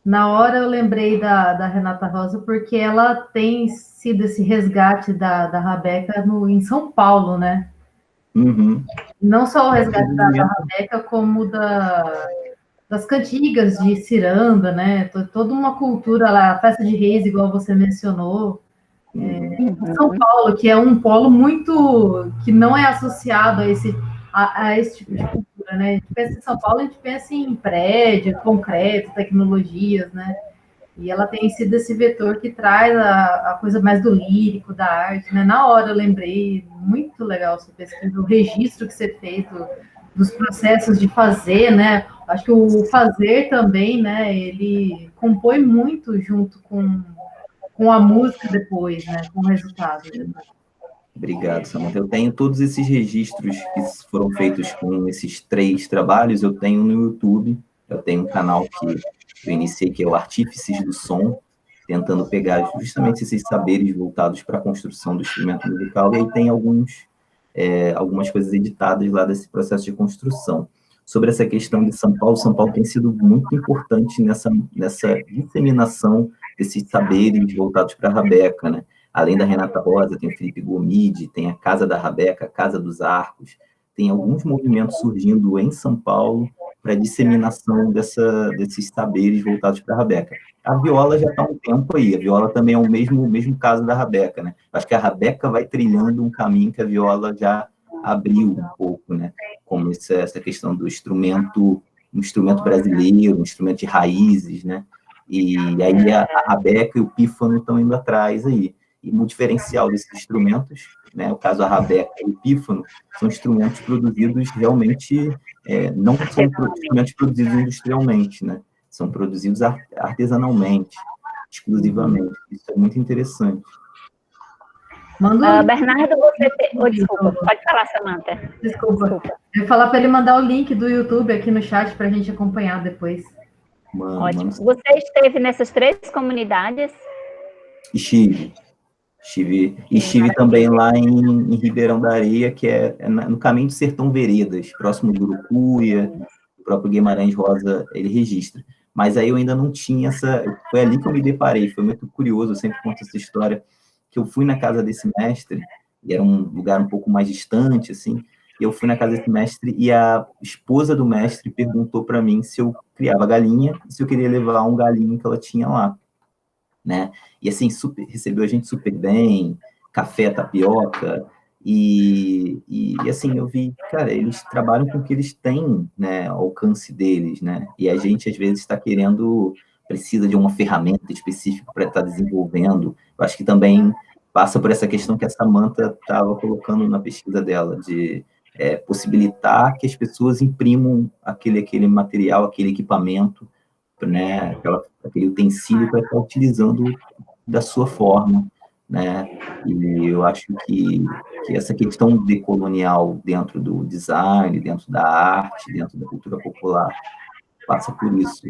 Na hora eu lembrei da Renata Rosa porque ela tem sido esse resgate da rabeca em São Paulo, né? Uhum. Não só o resgate da rabeca, como das cantigas de ciranda, né? Toda uma cultura lá, a festa de reis, igual você mencionou. São Paulo, que é um polo muito... que não é associado a esse tipo de cultura, né? A gente pensa em São Paulo, a gente pensa em prédio, concreto, tecnologias, né? E ela tem sido esse vetor que traz a coisa mais do lírico, da arte, né? Na hora eu lembrei, muito legal sua pesquisa, o registro que você fez dos processos de fazer, né? Acho que o fazer também, né? Ele compõe muito junto com a música depois, né? Com o resultado. Obrigado, Samantha. Eu tenho todos esses registros que foram feitos com esses 3 trabalhos, eu tenho no YouTube. Eu tenho um canal que eu iniciei, que é o Artífices do Som, tentando pegar justamente esses saberes voltados para a construção do instrumento musical, e aí tem algumas coisas editadas lá desse processo de construção. Sobre essa questão de São Paulo tem sido muito importante nessa disseminação desses saberes voltados para a rabeca, né? Além da Renata Rosa, tem o Felipe Gomide, tem a Casa da Rabeca, a Casa dos Arcos, tem alguns movimentos surgindo em São Paulo para a disseminação desses saberes voltados para a rabeca. A viola já está há um tempo aí, a viola também é o mesmo caso da rabeca, né? Acho que a rabeca vai trilhando um caminho que a viola já abriu um pouco, né? Como essa questão do um instrumento brasileiro, um instrumento de raízes, né? E aí a rabeca e o pífano estão indo atrás aí. E no diferencial desses instrumentos, né, o caso da rabeca e o pífano, são instrumentos produzidos realmente, não são instrumentos produzidos industrialmente, né? São produzidos artesanalmente, exclusivamente. Isso é muito interessante. Bernardo, você tem... desculpa, pode falar, Samantha. Desculpa. Eu ia falar para ele mandar o link do YouTube aqui no chat para a gente acompanhar depois. Ótimo. Você esteve nessas 3 comunidades? Estive também lá em Ribeirão da Areia, que é no caminho do Sertão Veredas, próximo de Urucuia, o próprio Guimarães Rosa, ele registra. Mas aí eu ainda não tinha foi ali que eu me deparei, foi muito curioso, eu sempre conto essa história, que eu fui na casa desse mestre, e era um lugar um pouco mais distante, assim, e eu fui na casa desse mestre, e a esposa do mestre perguntou para mim se eu criava galinha, se eu queria levar um galinho que ela tinha lá, né? E assim, recebeu a gente super bem, café, tapioca, e assim, eu vi, cara, eles trabalham com o que eles têm, né, ao alcance deles, né? E a gente, às vezes, está precisa de uma ferramenta específica para estar desenvolvendo. Eu acho que também passa por essa questão que a Samantha estava colocando na pesquisa dela, de possibilitar que as pessoas imprimam aquele material, aquele equipamento, né, aquele utensílio para estar utilizando da sua forma, né? E eu acho que essa questão decolonial dentro do design, dentro da arte, dentro da cultura popular, passa por isso,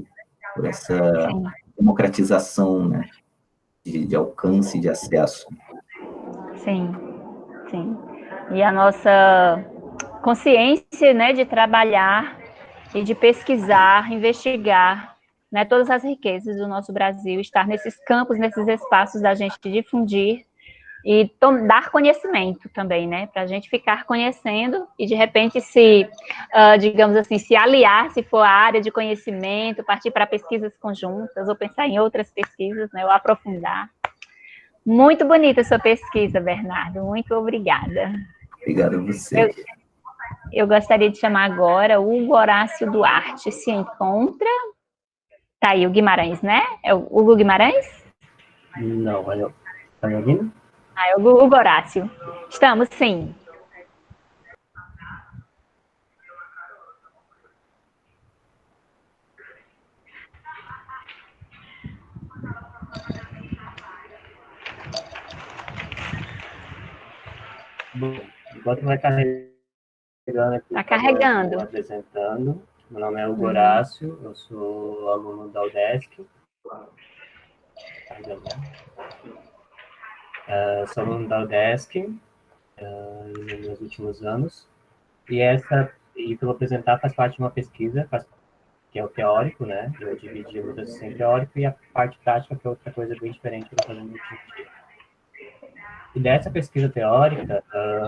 por essa Sim. democratização, né, de alcance, de acesso. Sim, sim. E a nossa consciência, né, de trabalhar e de pesquisar, investigar, né, todas as riquezas do nosso Brasil, estar nesses campos, nesses espaços da gente difundir e dar conhecimento também, né, para a gente ficar conhecendo e de repente digamos assim, se aliar, se for a área de conhecimento, partir para pesquisas conjuntas ou pensar em outras pesquisas, né, ou aprofundar. Muito bonita a sua pesquisa, Bernardo, muito obrigada. Obrigado a você. Eu gostaria de chamar agora o Hugo Horácio Duarte. Se encontra? Tá aí o Guimarães, né? É o Hugo Guimarães? Não, tá me ouvindo? Ah, é o Hugo Horácio. Estamos, sim. Bom, enquanto vai carregando aqui, Tá carregando. eu apresentando. Meu nome é Hugo Horácio, eu sou aluno da UDESC. Sou aluno da UDESC nos meus últimos anos. E que eu vou apresentar faz parte de uma pesquisa, que é o teórico, né? Eu dividi o raciocínio teórico e a parte prática, que é outra coisa bem diferente que eu estou fazendo no dia. E dessa pesquisa teórica,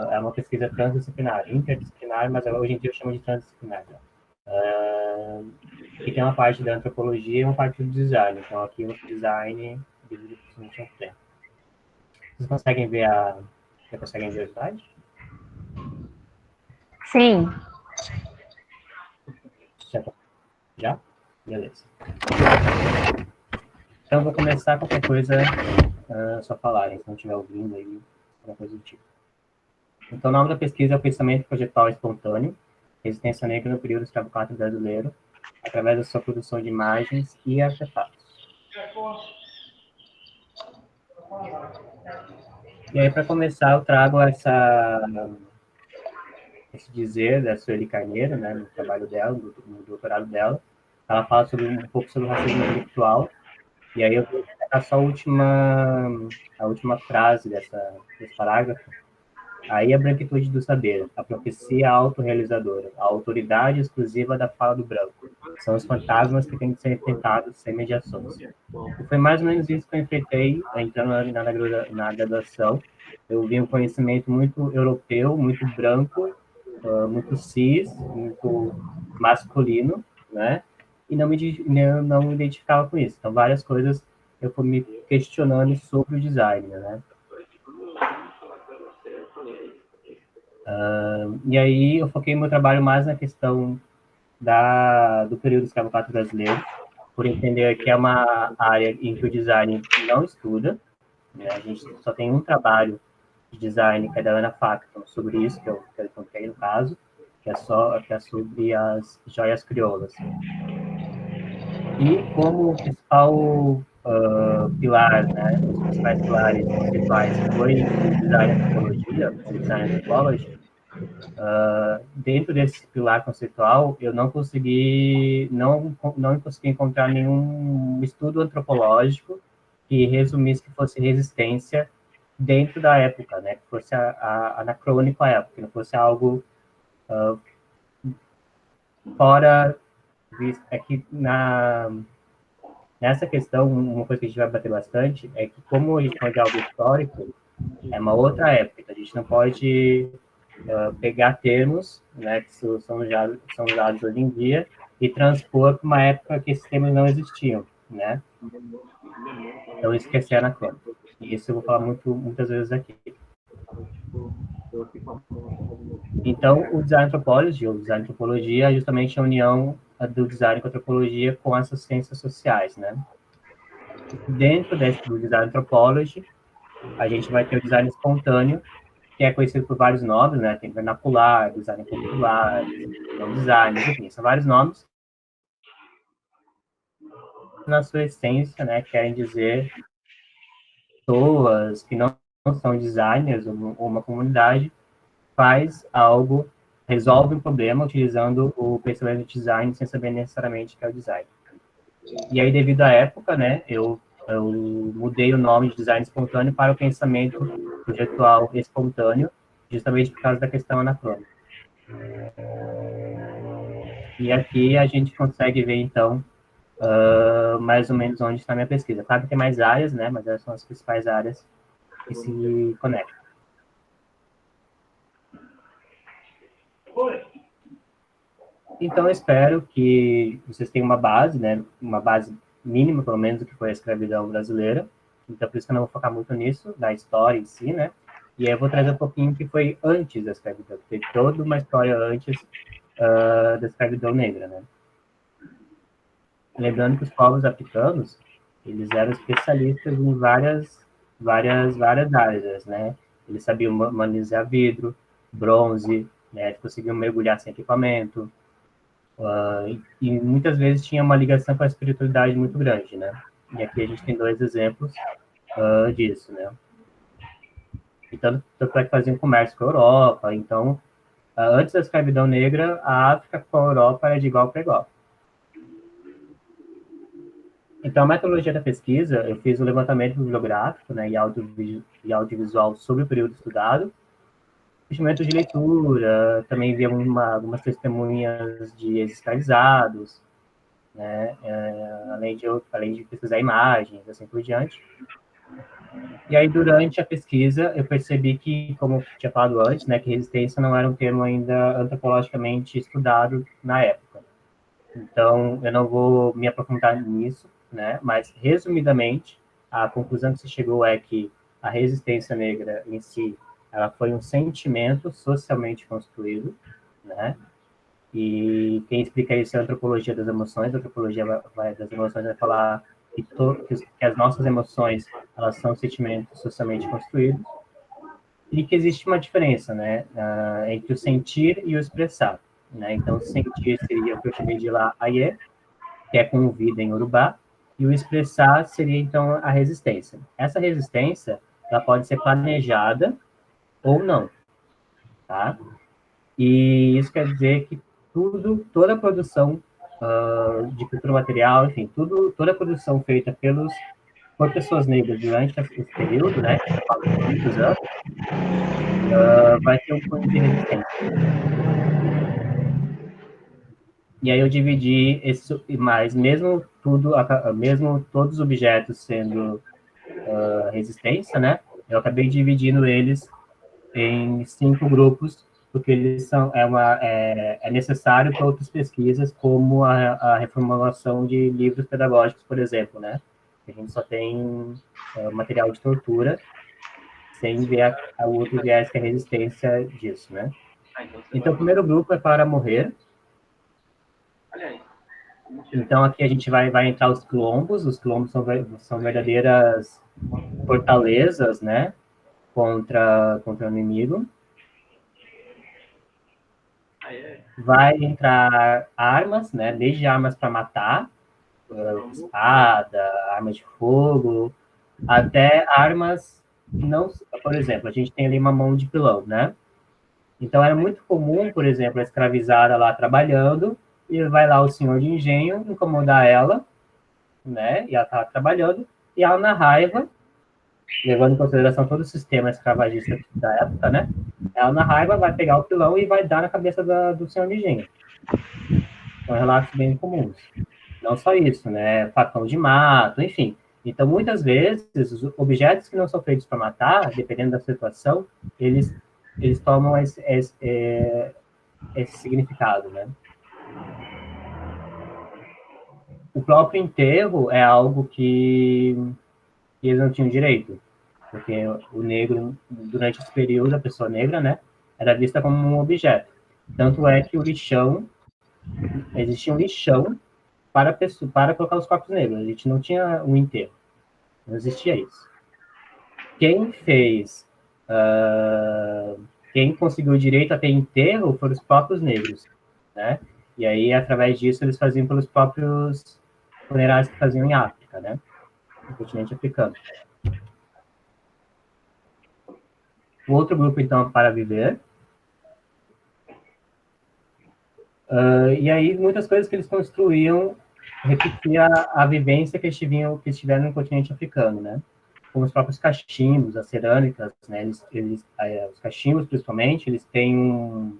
é uma pesquisa transdisciplinar, interdisciplinar, mas hoje em dia eu chamo de transdisciplinar. Que tem uma parte da antropologia e uma parte do design. Então, aqui o design dividido principalmente em tempo. Vocês conseguem ver o slide? Sim. Já? Beleza. Então, vou começar qualquer coisa, só falarem, se não estiver ouvindo aí, alguma coisa do tipo. Então, o nome da pesquisa é o Pensamento Projetual Espontâneo, Resistência Negra no Período Escravocrata Brasileiro, através da sua produção de imagens e artefatos. E aí, para começar, eu trago esse dizer da Sueli Carneiro, né, no trabalho dela, no doutorado dela. Ela fala um pouco sobre o racismo intelectual, e aí eu vou destacar só a última frase desse parágrafo. Aí a branquitude do saber, a profecia autorrealizadora, a autoridade exclusiva da fala do branco. São os fantasmas que têm que ser enfrentados sem mediações. E foi mais ou menos isso que eu enfrentei, entrando na graduação. Eu vi um conhecimento muito europeu, muito branco, muito cis, muito masculino, né? E não me identificava com isso. Então, várias coisas eu fui me questionando sobre o design, né? E aí eu foquei meu trabalho mais na questão do período escravocrata brasileiro, por entender que é uma área em que o design não estuda, né? A gente só tem um trabalho de design, que é da Ana Facton, sobre isso, que eu contei no caso, que é sobre as joias crioulas. E como principal pilar, né, os principais pilares conceituais foi o design antropologia, o design anthropology, dentro desse pilar conceitual, eu não consegui encontrar nenhum estudo antropológico que resumisse que fosse resistência dentro da época, né, que fosse anacrônico à época, que não fosse algo fora. É que nessa questão, uma coisa que a gente vai bater bastante é que, como a gente fala de algo histórico, é uma outra época, então a gente não pode pegar termos, né, que são usados hoje em dia, e transpor para uma época que esses termos não existiam, né? Então, isso que é ser anacrônico. E isso eu vou falar muitas vezes aqui. Então, o design anthropology, ou design antropologia, é justamente a união do design com a antropologia com essas ciências sociais, né? Dentro do design anthropology, a gente vai ter o design espontâneo, que é conhecido por vários nomes, né? Tem vernacular, design popular, não design, enfim, são vários nomes. Na sua essência, né, querem dizer pessoas que não são designers ou uma comunidade faz algo, resolve um problema utilizando o pensamento de design sem saber necessariamente que é o design. E aí, devido à época, né, eu mudei o nome de design espontâneo para o pensamento projetual espontâneo, justamente por causa da questão anacrônica. E aqui a gente consegue ver, então, mais ou menos onde está a minha pesquisa. Claro que tem mais áreas, né, mas essas são as principais áreas que se conectam. Então, eu espero que vocês tenham uma base, né, uma base mínima, pelo menos, do que foi a escravidão brasileira. Então, por isso que eu não vou focar muito nisso, na história em si, né? E aí eu vou trazer um pouquinho o que foi antes da escravidão. Teve toda uma história antes da escravidão negra, né? Lembrando que os povos africanos, eles eram especialistas em várias áreas, né? Eles sabiam manusear vidro, bronze, né? Conseguiam mergulhar sem equipamento, e muitas vezes tinha uma ligação com a espiritualidade muito grande, né? E aqui a gente tem 2 exemplos disso, né? Então, tanto é que faziam comércio com a Europa. Então, antes da escravidão negra, a África com a Europa era de igual para igual. Então, a metodologia da pesquisa, eu fiz um levantamento bibliográfico, né, e audiovisual sobre o período estudado, instrumentos de leitura, também vi algumas testemunhas de ex-escravizados, né, além de pesquisar imagens, assim por diante. E aí, durante a pesquisa, eu percebi que, como eu tinha falado antes, né, que resistência não era um termo ainda antropologicamente estudado na época. Então, eu não vou me aprofundar nisso, né, mas, resumidamente, a conclusão que se chegou é que a resistência negra em si, ela foi um sentimento socialmente construído, né, e quem explica isso é a antropologia das emoções. A antropologia das emoções vai falar que as nossas emoções, elas são sentimentos socialmente construídos, e que existe uma diferença, né, entre o sentir e o expressar, né. Então, o sentir seria o que eu chamei de lá aie, que é com vida em Urubá, e o expressar seria, então, a resistência. Essa resistência, ela pode ser planejada ou não, tá? E isso quer dizer que toda a produção de cultura material, enfim, toda a produção feita por pessoas negras durante esse período, né, que eu falo de muitos anos, vai ter um cunho de resistência. E aí eu dividi isso, mas mesmo todos os objetos sendo resistência, né, eu acabei dividindo eles em 5 grupos, porque eles são é necessário para outras pesquisas, como a reformulação de livros pedagógicos, por exemplo, né? A gente só tem material de tortura, sem ver o outro viés que é a resistência disso, né? Então, o primeiro grupo é para morrer. Então, aqui a gente vai entrar os quilombos. Os quilombos são verdadeiras fortalezas, né? Contra o inimigo. Vai entrar armas, né? Desde armas para matar, espada, armas de fogo, até armas não... Por exemplo, a gente tem ali uma mão de pilão, né? Então, era muito comum, por exemplo, a escravizada lá trabalhando, e vai lá o senhor de engenho incomodar ela, né? E ela tá trabalhando, e ela, na raiva, levando em consideração todo o sistema escravagista da época, né? Ela, na raiva, vai pegar o pilão e vai dar na cabeça do senhor de engenho. São relatos bem comuns. Não só isso, né? Facão de mato, enfim. Então, muitas vezes, os objetos que não são feitos para matar, dependendo da situação, eles eles tomam esse significado, né? O próprio enterro é algo que eles não tinham direito, porque o negro, durante esse período, a pessoa negra, né, era vista como um objeto. Tanto é que existia um lixão para colocar os corpos negros. A gente não tinha um enterro, não existia isso. Quem conseguiu o direito a ter enterro foram os próprios negros, né? E aí, através disso, eles faziam pelos próprios funerais que faziam em África, né? No continente africano. O outro grupo, então, para viver. E aí, muitas coisas que eles construíam repetia a vivência que eles tiveram no continente africano, né? Como os próprios cachimbos, as cerâmicas, né? Os cachimbos, principalmente, eles têm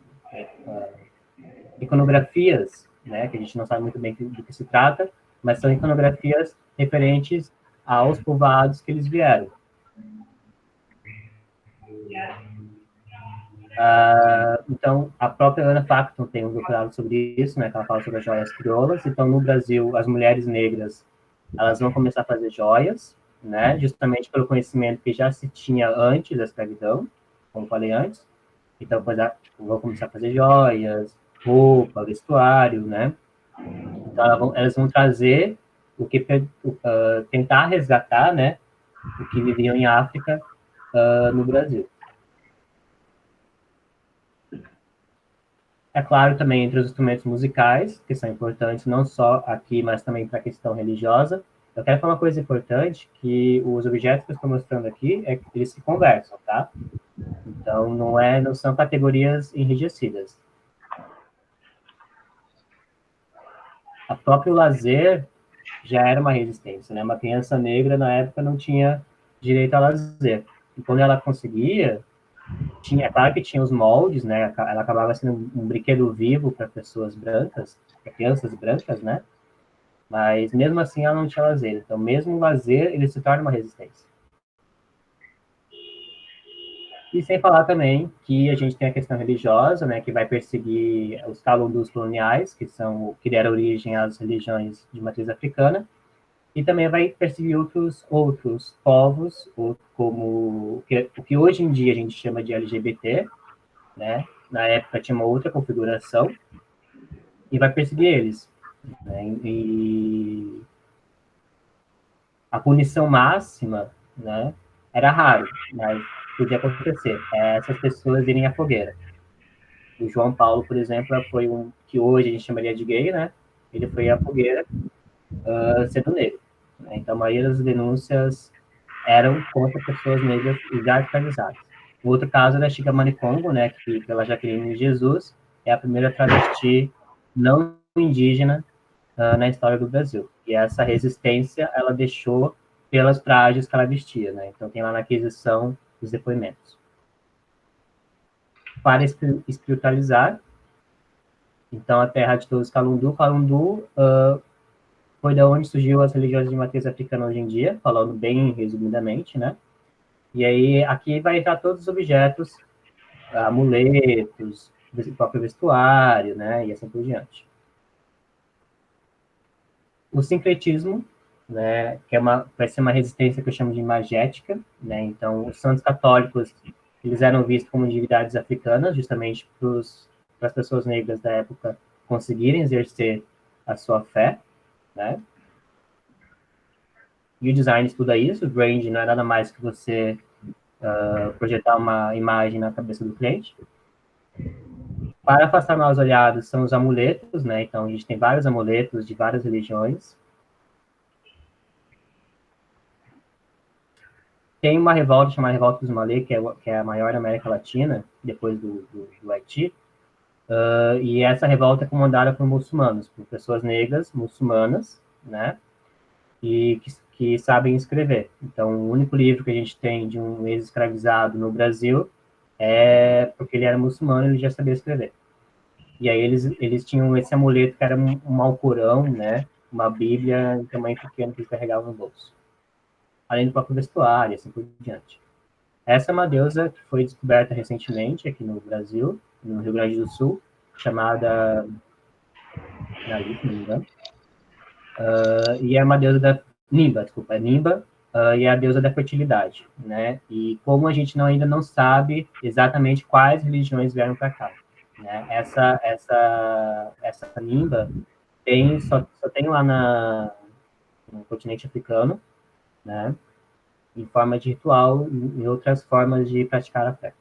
iconografias, né? Que a gente não sabe muito bem do que se trata, mas são iconografias referentes aos povoados que eles vieram. Então, a própria Ana Facton tem um doutorado sobre isso, né, que ela fala sobre as joias crioulas. Então, no Brasil, as mulheres negras, elas vão começar a fazer joias, né, justamente pelo conhecimento que já se tinha antes da escravidão, como falei antes. Então, vão começar a fazer joias, roupa, vestuário, né. Então, elas vão trazer tentar resgatar, né, o que viviam em África no Brasil. É claro, também entre os instrumentos musicais, que são importantes não só aqui, mas também para a questão religiosa. Eu quero falar uma coisa importante, que os objetos que eu estou mostrando aqui, eles se conversam, tá? Então, não são categorias enrijecidas. A próprio lazer já era uma resistência, né? Uma criança negra, na época, não tinha direito a lazer. E quando ela conseguia, é claro que tinha os moldes, né? Ela acabava sendo um brinquedo vivo para pessoas brancas, para crianças brancas, né? Mas mesmo assim ela não tinha lazer. Então, mesmo o lazer, ele se torna uma resistência. E sem falar também que a gente tem a questão religiosa, né? Que vai perseguir os calundus coloniais, que deram origem às religiões de matriz africana. E também vai perseguir outros povos, como o que hoje em dia a gente chama de LGBT, né? Na época tinha uma outra configuração, e vai perseguir eles. Né? E a punição máxima, né, era raro, mas podia acontecer. Essas pessoas irem à fogueira. O João Paulo, por exemplo, foi que hoje a gente chamaria de gay, né? Ele foi à fogueira sendo negro. Né? Então, a maioria das denúncias eram contra pessoas negras já escravizadas. O outro caso é da Chica Manicongo, né, que pela Jaqueline Jesus é a primeira travesti não indígena na história do Brasil. E essa resistência ela deixou pelas trajes que ela vestia, né? Então tem lá na aquisição os depoimentos. Para espiritualizar, então a terra de todos Calundu foi da onde surgiu as religiões de matriz africana hoje em dia, falando bem resumidamente, né? E aí, aqui vai entrar todos os objetos, amuletos, o próprio vestuário, né? E assim por diante. O sincretismo, né? Que vai ser uma resistência que eu chamo de imagética, né? Então, os santos católicos, eles eram vistos como divindades africanas, justamente para as pessoas negras da época conseguirem exercer a sua fé, né? E o design estuda isso. O brand não é nada mais que você projetar uma imagem na cabeça do cliente. Para afastar maus olhados são os amuletos, né? Então, a gente tem vários amuletos de várias religiões. Tem uma revolta chamada Revolta dos Malê, que é a maior da América Latina, depois do Haiti. E essa revolta é comandada por muçulmanos, por pessoas negras, muçulmanas, né? E que sabem escrever. Então, o único livro que a gente tem de um ex-escravizado no Brasil é porque ele era muçulmano e ele já sabia escrever. E aí eles tinham esse amuleto que era um Alcorão, né? Uma Bíblia em tamanho pequeno que eles carregavam no bolso. Além do próprio vestuário, assim por diante. Essa é uma deusa que foi descoberta recentemente aqui no Brasil, no Rio Grande do Sul, chamada Nali, se não me engano. E é uma deusa da Nimba, desculpa, é Nimba, e é a deusa da fertilidade, né? E como a gente ainda não sabe exatamente quais religiões vieram para cá, né? Essa Nimba só tem lá no continente africano, né? Em forma de ritual e outras formas de praticar a fé.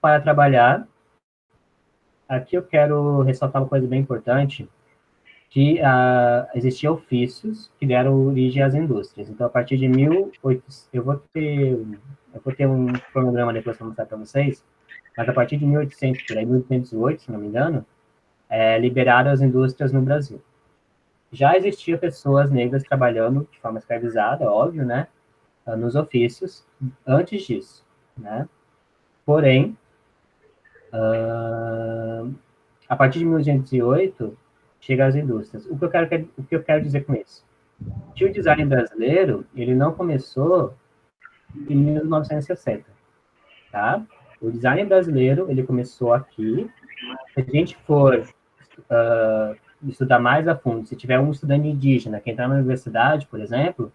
Para trabalhar, aqui eu quero ressaltar uma coisa bem importante, que existiam ofícios que deram origem às indústrias. Então, a partir de 1800, eu vou ter um cronograma depois para mostrar para vocês, mas a partir de 1800, por aí, 1808, se não me engano, liberaram as indústrias no Brasil. Já existiam pessoas negras trabalhando de forma escravizada, óbvio, né, nos ofícios, antes disso, né? Porém, a partir de 1808, chega às indústrias. O que eu quero dizer com isso? Que o design brasileiro, ele não começou em 1960, tá? O design brasileiro, ele começou aqui. Se a gente for estudar mais a fundo, se tiver um estudante indígena que entrar na universidade, por exemplo,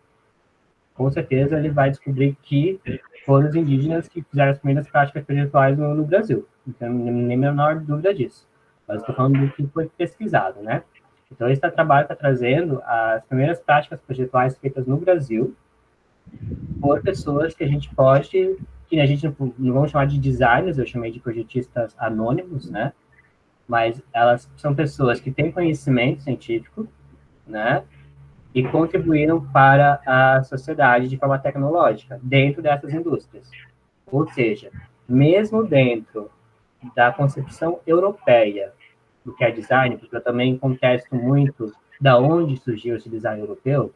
com certeza ele vai descobrir que foram os indígenas que fizeram as primeiras práticas espirituais no Brasil. Então, nem a menor dúvida disso. Mas estou falando do que foi pesquisado, né? Então, esse trabalho está trazendo as primeiras práticas projetuais feitas no Brasil por pessoas que a gente não vamos chamar de designers, eu chamei de projetistas anônimos, né? Mas elas são pessoas que têm conhecimento científico, né? E contribuíram para a sociedade de forma tecnológica, dentro dessas indústrias. Ou seja, mesmo dentro da concepção europeia do que é design, porque eu também contesto muito da onde surgiu esse design europeu,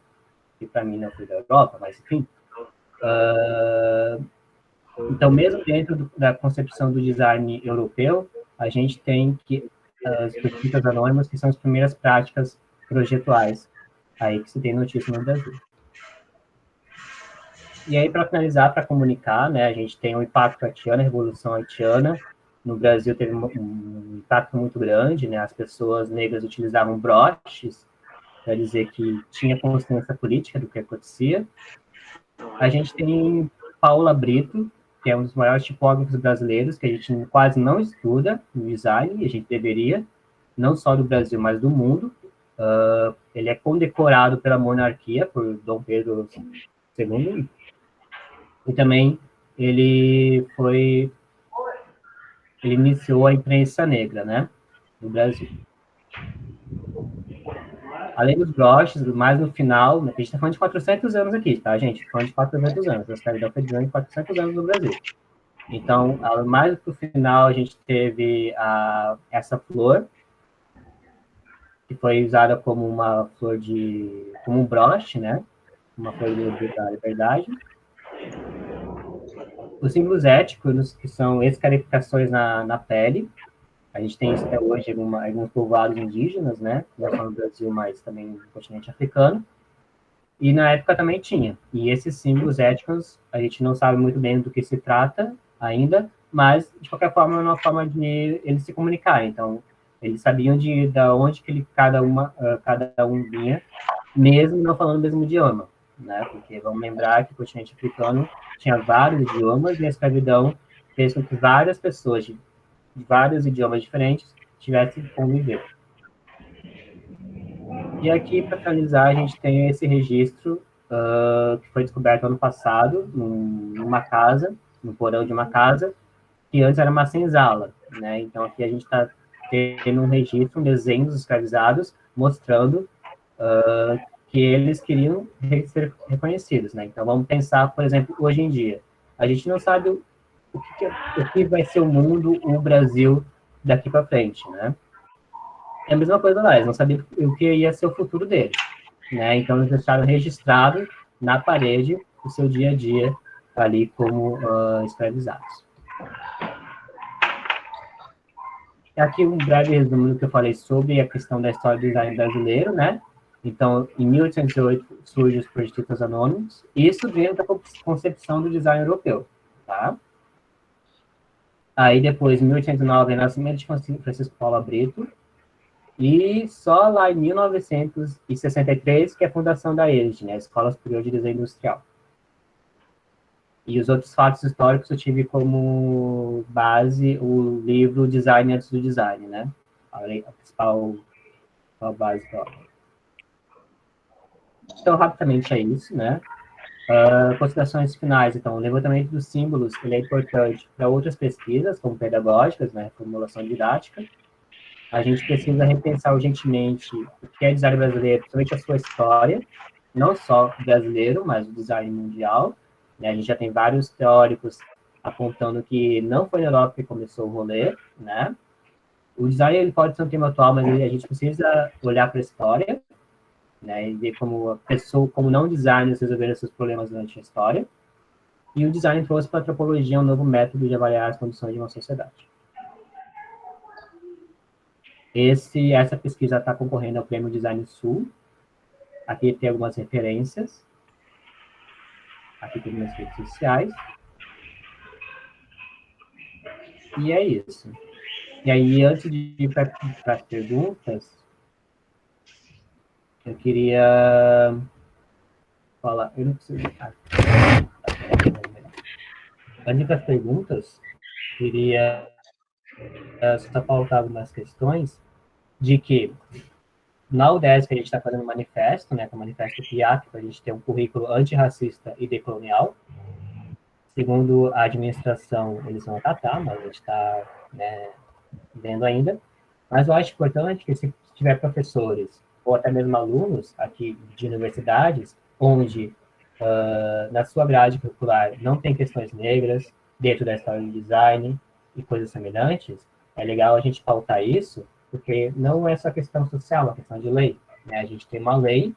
que para mim não foi da Europa, mas enfim. Então, mesmo dentro da concepção do design europeu, a gente tem que as projetistas anônimas, que são as primeiras práticas projetuais aí que se tem notícia no Brasil. E aí, para finalizar, para comunicar, né, a gente tem o impacto haitiano, a Revolução Haitiana. No Brasil teve um impacto muito grande, né, as pessoas negras utilizavam broches para dizer que tinha consciência política do que acontecia. A gente tem Paula Brito, que é um dos maiores tipógrafos brasileiros, que a gente quase não estuda no design, e a gente deveria, não só do Brasil, mas do mundo. Ele é condecorado pela monarquia, por Dom Pedro II, e também ele iniciou a imprensa negra, né, no Brasil. Além dos broches, mais no final, a gente está falando de 400 anos aqui, tá, gente? Falando de 400 anos, a escravidão foi de 400 anos no Brasil. Então, mais para o final, a gente teve essa flor, que foi usada como uma flor como um broche, né? Uma flor da liberdade. Os símbolos étnicos, que são escarificações na pele. A gente tem isso até hoje em alguns povoados indígenas, né? Não só no Brasil, mas também no continente africano. E na época também tinha. E esses símbolos étnicos, a gente não sabe muito bem do que se trata ainda, mas, de qualquer forma, é uma forma de eles se comunicarem. Então, eles sabiam de onde que cada um vinha, mesmo não falando o mesmo idioma, né? Porque vamos lembrar que o continente africano tinha vários idiomas e a escravidão fez com que várias pessoas de vários idiomas diferentes tivessem que conviver. E aqui, para finalizar, a gente tem esse registro que foi descoberto ano passado, numa casa, no porão de uma casa, que antes era uma senzala, né? Então, aqui a gente está tendo um registro, um desenho dos escravizados, mostrando que eles queriam ser reconhecidos, né? Então, vamos pensar, por exemplo, hoje em dia. A gente não sabe o que vai ser o mundo, o Brasil, daqui para frente, né? É a mesma coisa lá, eles não sabiam o que ia ser o futuro deles, né? Então, eles deixaram registrado na parede o seu dia a dia ali como escravizados. Aqui um breve resumo do que eu falei sobre a questão da história do design brasileiro, né? Então, em 1808 surgem os projetistas anônimos, isso dentro da concepção do design europeu, tá? Aí depois, em 1809, é o nascimento de Francisco Paula Brito, e só lá em 1963 que é a fundação da ESD, né, a Escola Superior de Design Industrial. E os outros fatos históricos eu tive como base o livro Design antes do Design, né? A principal base da obra. Então, rapidamente é isso, né? Considerações finais, então, o levantamento dos símbolos ele é importante para outras pesquisas, como pedagógicas, né? Formulação didática. A gente precisa repensar urgentemente o que é design brasileiro, principalmente a sua história, não só brasileiro, mas o design mundial. Né? A gente já tem vários teóricos apontando que não foi na Europa que começou o rolê, né? O design ele pode ser um tema atual, mas a gente precisa olhar para a história, né? E ver como a pessoa, como não designers resolveram esses problemas durante a história. E o design trouxe para a antropologia um novo método de avaliar as condições de uma sociedade. Essa pesquisa está concorrendo ao Prêmio Design Sul. Aqui tem algumas referências. Aqui tem minhas redes sociais. E é isso. E aí, antes de ir para as perguntas, eu queria falar... Eu não preciso... Antes de ir para as perguntas, eu queria só pautar algumas questões de que na UDESC a gente está fazendo um manifesto, né, que é o Manifesto PIAC, para a gente ter um currículo antirracista e decolonial. Segundo a administração, eles vão acatar, mas a gente está, né, vendo ainda. Mas eu acho importante que se tiver professores ou até mesmo alunos aqui de universidades, onde na sua grade curricular não tem questões negras dentro da história do design e coisas semelhantes, é legal a gente pautar isso, porque não é só questão social, é uma questão de lei. Né? A gente tem uma lei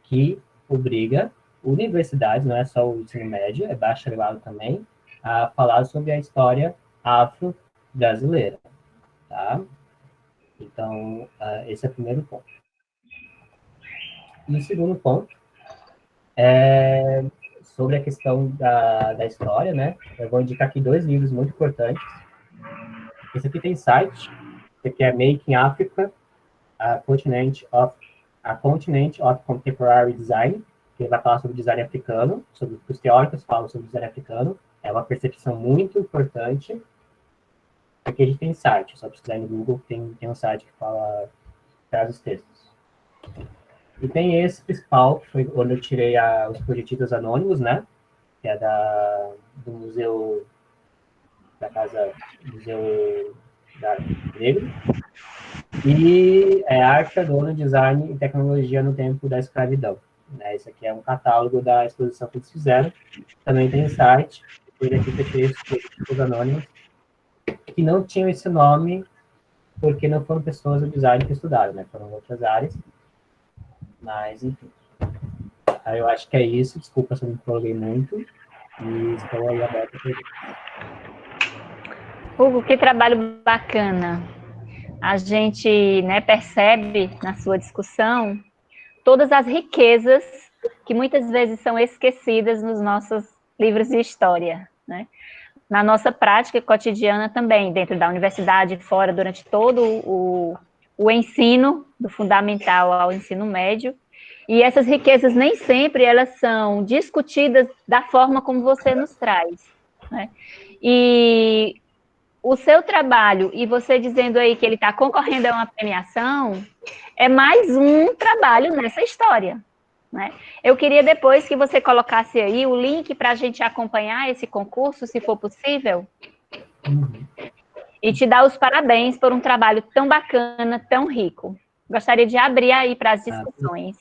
que obriga universidades, não é só o ensino médio, é bacharelado também, a falar sobre a história afro-brasileira. Tá? Então, esse é o primeiro ponto. E o segundo ponto é sobre a questão da história, né? Eu vou indicar aqui 2 livros muito importantes. Esse aqui tem site, esse aqui é Making Africa, a Continent of Contemporary Design, que vai falar sobre design africano, sobre o que os teóricos falam sobre design africano. É uma percepção muito importante. Aqui a gente tem site, só pesquisar no Google, tem um site que traz os textos. E tem esse principal, que foi onde eu tirei os projetistas anônimos, né? Que é do Museu da Casa Museu da Negro. E é Arte, Tradona, Design e Tecnologia no Tempo da Escravidão. Né? Esse aqui é um catálogo da exposição que eles fizeram. Também tem site, foi daqui que eu tirei os projetistas anônimos, que não tinham esse nome porque não foram pessoas do design que estudaram, né? Foram outras áreas. Mas, enfim. Aí eu acho que é isso. Desculpa se eu me prolonguei muito. E estou aí aberto a perguntas. Hugo, que trabalho bacana. A gente, né, percebe na sua discussão todas as riquezas que muitas vezes são esquecidas nos nossos livros de história, né? Na nossa prática cotidiana também, dentro da universidade, fora, durante todo o ensino, do fundamental ao ensino médio. E essas riquezas nem sempre elas são discutidas da forma como você nos traz, né? E o seu trabalho, e você dizendo aí que ele está concorrendo a uma premiação, é mais um trabalho nessa história, né? Eu queria depois que você colocasse aí o link para a gente acompanhar esse concurso, se for possível, e te dar os parabéns por um trabalho tão bacana, tão rico. Gostaria de abrir aí para as discussões.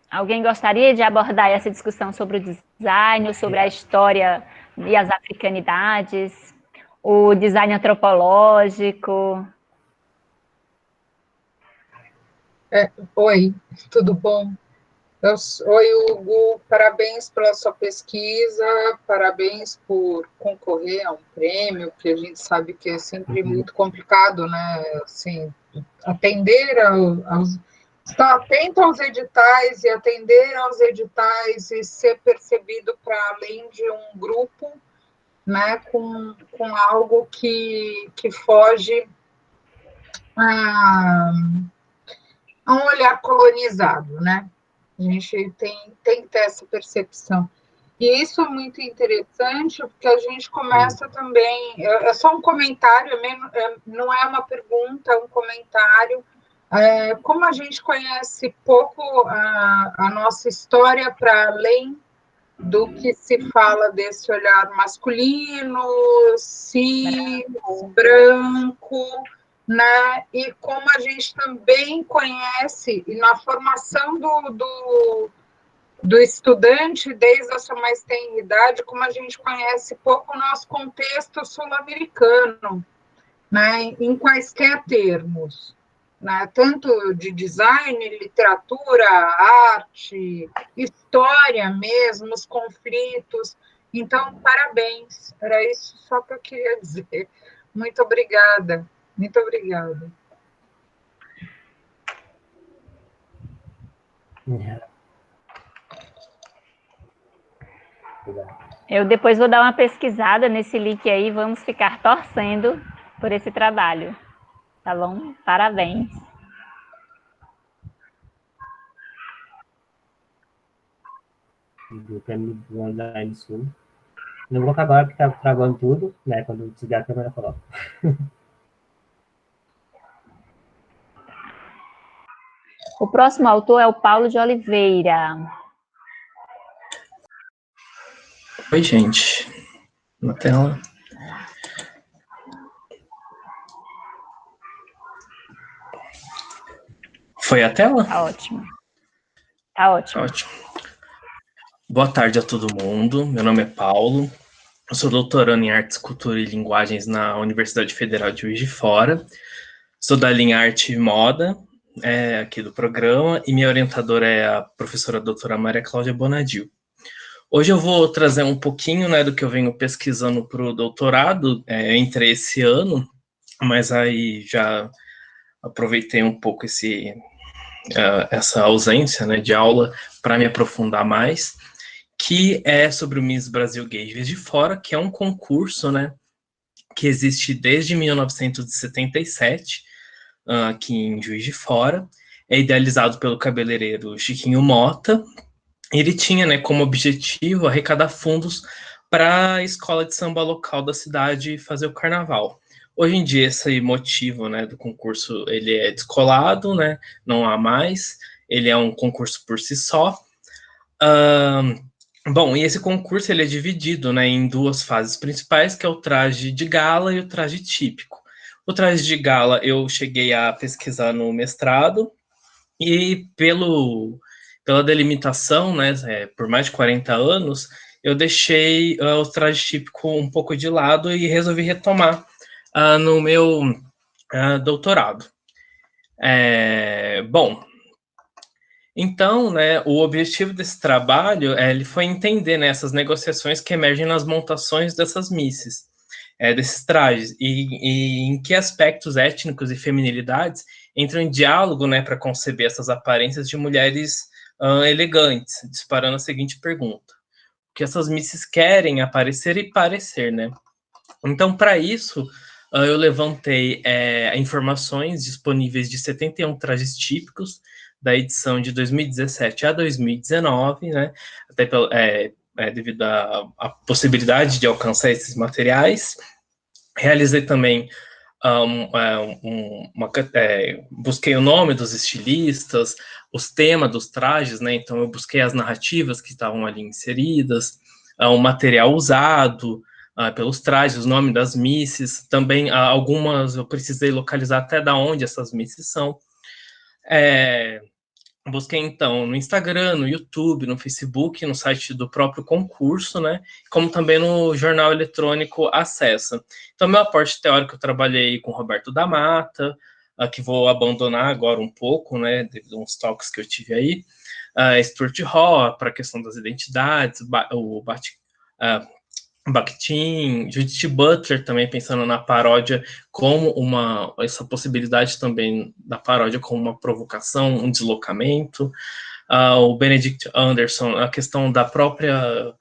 Alguém gostaria de abordar essa discussão sobre o design, sobre a história e as africanidades, o design antropológico? Oi, tudo bom? Oi, Hugo, parabéns pela sua pesquisa, parabéns por concorrer a um prêmio, que a gente sabe que é sempre muito complicado, né? Assim, atender estar atento aos editais e atender aos editais e ser percebido para além de um grupo, né? Com algo que foge a um olhar colonizado, né? A gente tem que ter essa percepção. E isso é muito interessante, porque a gente começa também... É só um comentário, não é uma pergunta, é um comentário. Como a gente conhece pouco a nossa história para além do que se fala desse olhar masculino, cis, branco, né? E como a gente também conhece, e na formação do estudante, desde a sua mais tenra idade, como a gente conhece pouco o nosso contexto sul-americano, né? Em quaisquer termos, né? Tanto de design, literatura, arte, história mesmo, os conflitos. Então, parabéns, era isso só que eu queria dizer. Muito obrigada, muito obrigada. Eu depois vou dar uma pesquisada nesse link aí, vamos ficar torcendo por esse trabalho. Tá bom? Parabéns. Do prêmio do Online Sul. Não vou colocar agora porque tá travando tudo, né? Quando desligar a câmera, eu coloco. O próximo autor é o Paulo de Oliveira. Oi, gente. Na tela. Foi a tela? Tá ótimo. Tá ótimo. Ótimo. Boa tarde a todo mundo. Meu nome é Paulo. Eu sou doutorando em Artes, Cultura e Linguagens na Universidade Federal de Juiz de Fora. Sou da linha Arte e Moda, aqui do programa, e minha orientadora é a professora doutora Maria Cláudia Bonadil. Hoje eu vou trazer um pouquinho, né, do que eu venho pesquisando para o doutorado. Eu entrei esse ano, mas aí já aproveitei um pouco essa ausência, né, de aula para me aprofundar mais, que é sobre o Miss Brasil Gay Juiz de Fora, que é um concurso, né, que existe desde 1977, aqui em Juiz de Fora. É idealizado pelo cabeleireiro Chiquinho Mota. Ele tinha, né, como objetivo arrecadar fundos para a escola de samba local da cidade fazer o carnaval. Hoje em dia, esse motivo, né, do concurso, ele é descolado, né, não há mais, ele é um concurso por si só. Bom, e esse concurso ele é dividido, né, em duas fases principais, que é o traje de gala e o traje típico. O traje de gala eu cheguei a pesquisar no mestrado, e pela delimitação, né, por mais de 40 anos, eu deixei o traje típico um pouco de lado e resolvi retomar no meu doutorado. Bom, então, né, o objetivo desse trabalho ele foi entender, né, essas negociações que emergem nas montações dessas misses, desses trajes, e em que aspectos étnicos e feminilidades entram em diálogo, né, para conceber essas aparências de mulheres elegantes, disparando a seguinte pergunta: o que essas misses querem aparecer e parecer, né? Então, para isso, eu levantei informações disponíveis de 71 trajes típicos da edição de 2017 a 2019, né? Até devido à possibilidade de alcançar esses materiais. Realizei também busquei o nome dos estilistas, os temas dos trajes, né? Então eu busquei as narrativas que estavam ali inseridas, o material usado pelos trajes, os nomes das misses, também algumas eu precisei localizar até da onde essas misses são. Busquei, então, no Instagram, no YouTube, no Facebook, no site do próprio concurso, né? Como também no jornal eletrônico Acessa. Então, meu aporte teórico, eu trabalhei com Roberto da Mata, que vou abandonar agora um pouco, né, devido a uns toques que eu tive aí, Stuart Hall, para a questão das identidades, o Bakhtin, Judith Butler também pensando na paródia como essa possibilidade também da paródia como uma provocação, um deslocamento, o Benedict Anderson, a questão da própria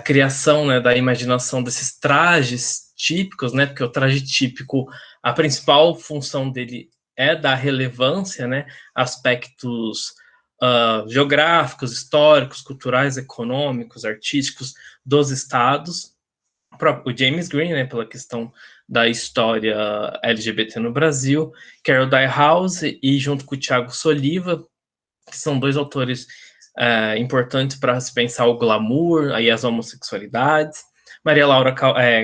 criação, né, da imaginação desses trajes típicos, né, porque o traje típico, a principal função dele é dar relevância, né, aspectos geográficos, históricos, culturais, econômicos, artísticos dos estados. O James Green, né, pela questão da história LGBT no Brasil, Carol Dyehouse e junto com o Thiago Soliva, que são dois autores importantes para se pensar o glamour e as homossexualidades. Maria Laura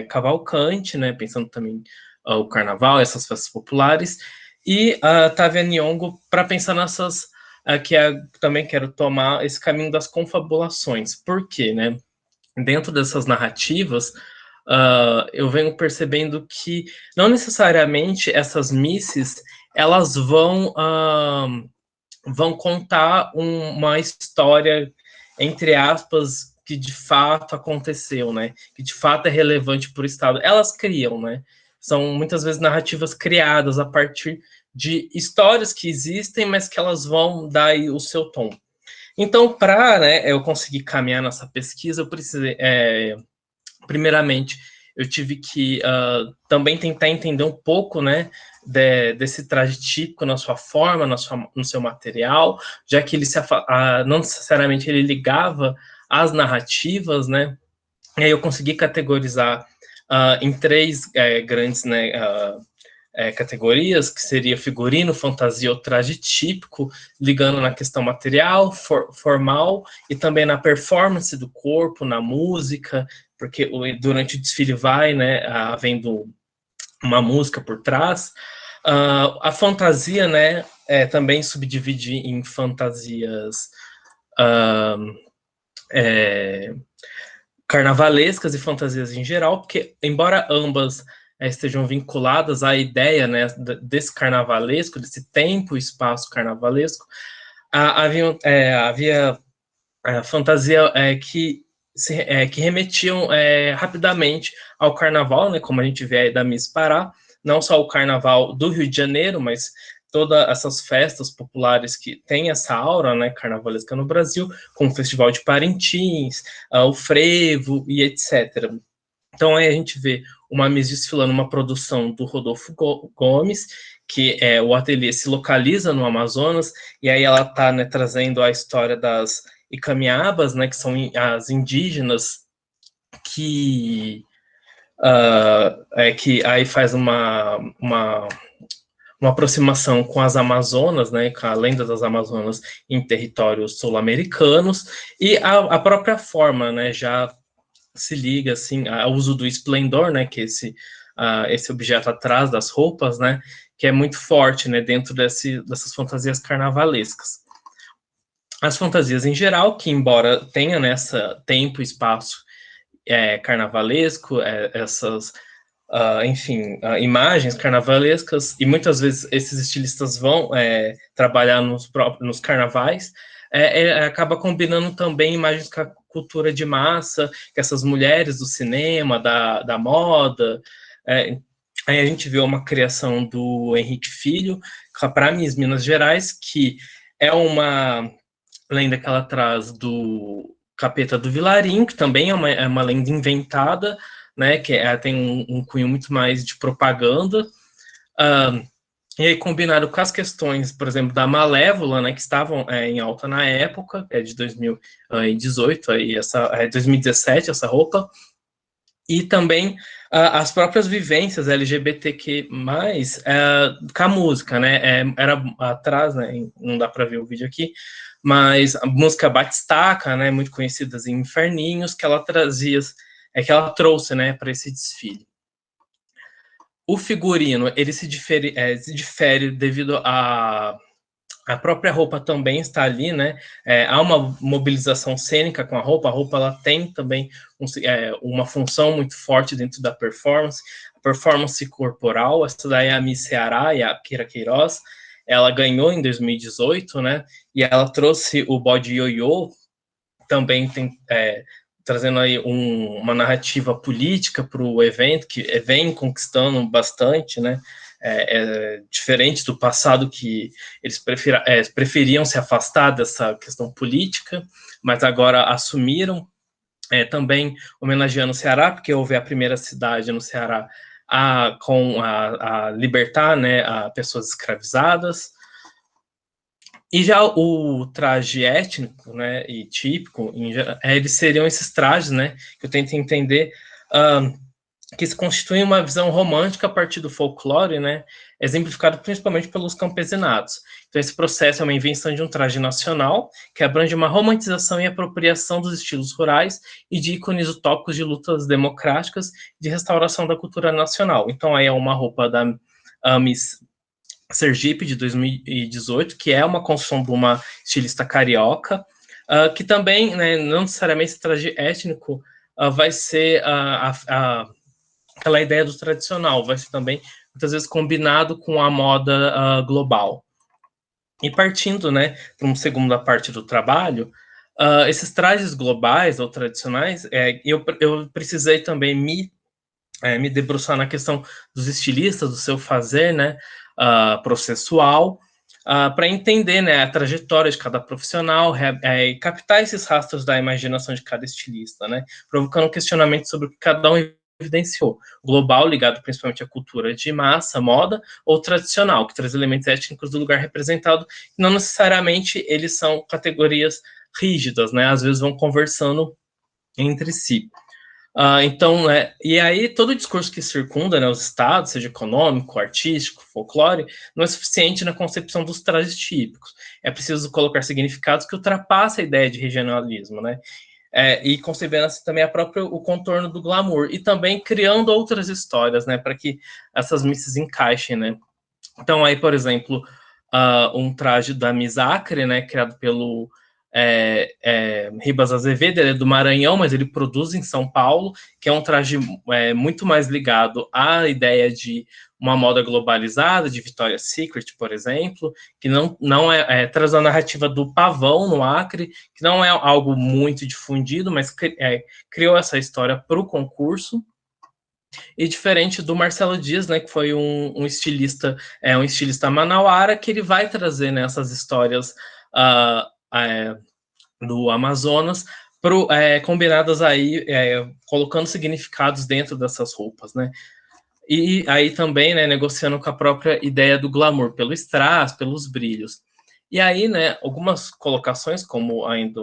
Cavalcante, né, pensando também o carnaval, essas festas populares, e a Tavia Nyong'o para pensar nessas também quero tomar esse caminho das confabulações. Por quê, né? Dentro dessas narrativas, eu venho percebendo que não necessariamente essas misses, elas vão contar uma história, entre aspas, que de fato aconteceu, né? Que de fato é relevante para o Estado. Elas criam, né? São muitas vezes narrativas criadas a partir de histórias que existem, mas que elas vão dar aí o seu tom. Então, para, né, eu conseguir caminhar nessa pesquisa, eu precisei, primeiramente, eu tive que também tentar entender um pouco, né, desse traje típico na sua forma, no seu material, já que ele não necessariamente ele ligava as narrativas, né, e aí eu consegui categorizar em três grandes, né, categorias, que seria figurino, fantasia ou traje típico, ligando na questão material, formal, e também na performance do corpo, na música, porque durante o desfile vai, né, havendo uma música por trás. A fantasia, né, também subdivide em fantasias carnavalescas e fantasias em geral, porque, embora ambas estejam vinculadas à ideia, né, desse carnavalesco, desse tempo e espaço carnavalesco, havia fantasia que remetiam rapidamente ao carnaval, né, como a gente vê aí da Miss Pará, não só o carnaval do Rio de Janeiro, mas todas essas festas populares que têm essa aura, né, carnavalesca no Brasil, como o Festival de Parintins, o Frevo e etc. Então aí a gente vê uma Miss desfilando uma produção do Rodolfo Gomes, que o ateliê se localiza no Amazonas, e aí ela está, né, trazendo a história das Icamiabas, né, que são as indígenas que aí faz uma aproximação com as Amazonas, né, com a lenda das Amazonas em territórios sul-americanos, e a própria forma, né, já se liga assim ao uso do esplendor, né, que esse objeto atrás das roupas, né, que é muito forte, né, dentro dessas fantasias carnavalescas. As fantasias em geral, que embora tenha nessa tempo e espaço carnavalesco, essas imagens carnavalescas, e muitas vezes esses estilistas vão trabalhar nos carnavais, acaba combinando também imagens com a cultura de massa, que essas mulheres do cinema, da moda. Aí a gente vê uma criação do Henrique Filho, para Minas Gerais, que é uma lenda que ela traz do Capeta do Vilarinho, que também é uma lenda inventada, né, que tem um cunho muito mais de propaganda, e aí combinado com as questões, por exemplo, da Malévola, né, que estavam em alta na época, de 2018, aí 2017, essa roupa, e também as próprias vivências LGBTQ+, com a música, né, era atrás, né, não dá para ver o vídeo aqui, mas a música Batistaca, né, muito conhecidas em Inferninhos, que ela trazia, que ela trouxe, né, para esse desfile. O figurino, ele se difere devido a própria roupa também está ali, né? Há uma mobilização cênica com a roupa ela tem também uma função muito forte dentro da performance. A performance corporal. Essa daí é a Miss Ceará, e a Kira Queiroz, ela ganhou em 2018, né? E ela trouxe o bode ioiô, também trazendo aí uma narrativa política para o evento, que vem conquistando bastante, né? Diferente do passado, que eles preferiam se afastar dessa questão política, mas agora assumiram, também homenageando o Ceará, porque houve a primeira cidade no Ceará a libertar, né, a pessoas escravizadas. E já o traje étnico, né, e típico, eles seriam esses trajes, né, que eu tento entender, que se constituem uma visão romântica a partir do folclore, né, exemplificado principalmente pelos campesinados. Então, esse processo é uma invenção de um traje nacional, que abrange uma romantização e apropriação dos estilos rurais e de ícones utópicos de lutas democráticas de restauração da cultura nacional. Então, aí é uma roupa da Miss Sergipe, de 2018, que é uma construção de uma estilista carioca, que também, né, não necessariamente esse traje étnico vai ser aquela ideia do tradicional, vai ser também, muitas vezes, combinado com a moda global. E partindo, né, para uma segunda parte do trabalho, esses trajes globais ou tradicionais, eu precisei também me debruçar na questão dos estilistas, do seu fazer, né, processual, para entender, né, a trajetória de cada profissional e captar esses rastros da imaginação de cada estilista, né, provocando um questionamento sobre o que cada um evidenciou. Global, ligado principalmente à cultura de massa, moda, ou tradicional, que traz elementos étnicos do lugar representado, não necessariamente eles são categorias rígidas, né, às vezes vão conversando entre si. Então, e aí todo o discurso que circunda, né, os estados, seja econômico, artístico, folclore, não é suficiente na concepção dos trajes típicos. É preciso colocar significados que ultrapassem a ideia de regionalismo, né? E concebendo assim também o contorno do glamour, e também criando outras histórias, né, para que essas misses encaixem, né? Então, aí, por exemplo, um traje da Miss Acre, né, criado pelo Ribas Azevedo, ele é do Maranhão, mas ele produz em São Paulo, que é um traje muito mais ligado à ideia de uma moda globalizada, de Victoria's Secret, por exemplo, que não traz a narrativa do pavão no Acre, que não é algo muito difundido, mas criou essa história para o concurso. E diferente do Marcelo Dias, né, que foi um estilista manauara, que ele vai trazer, né, essas histórias do Amazonas, combinadas aí, colocando significados dentro dessas roupas, né? E aí também, né, negociando com a própria ideia do glamour, pelo strass, pelos brilhos. E aí, né, algumas colocações, como ainda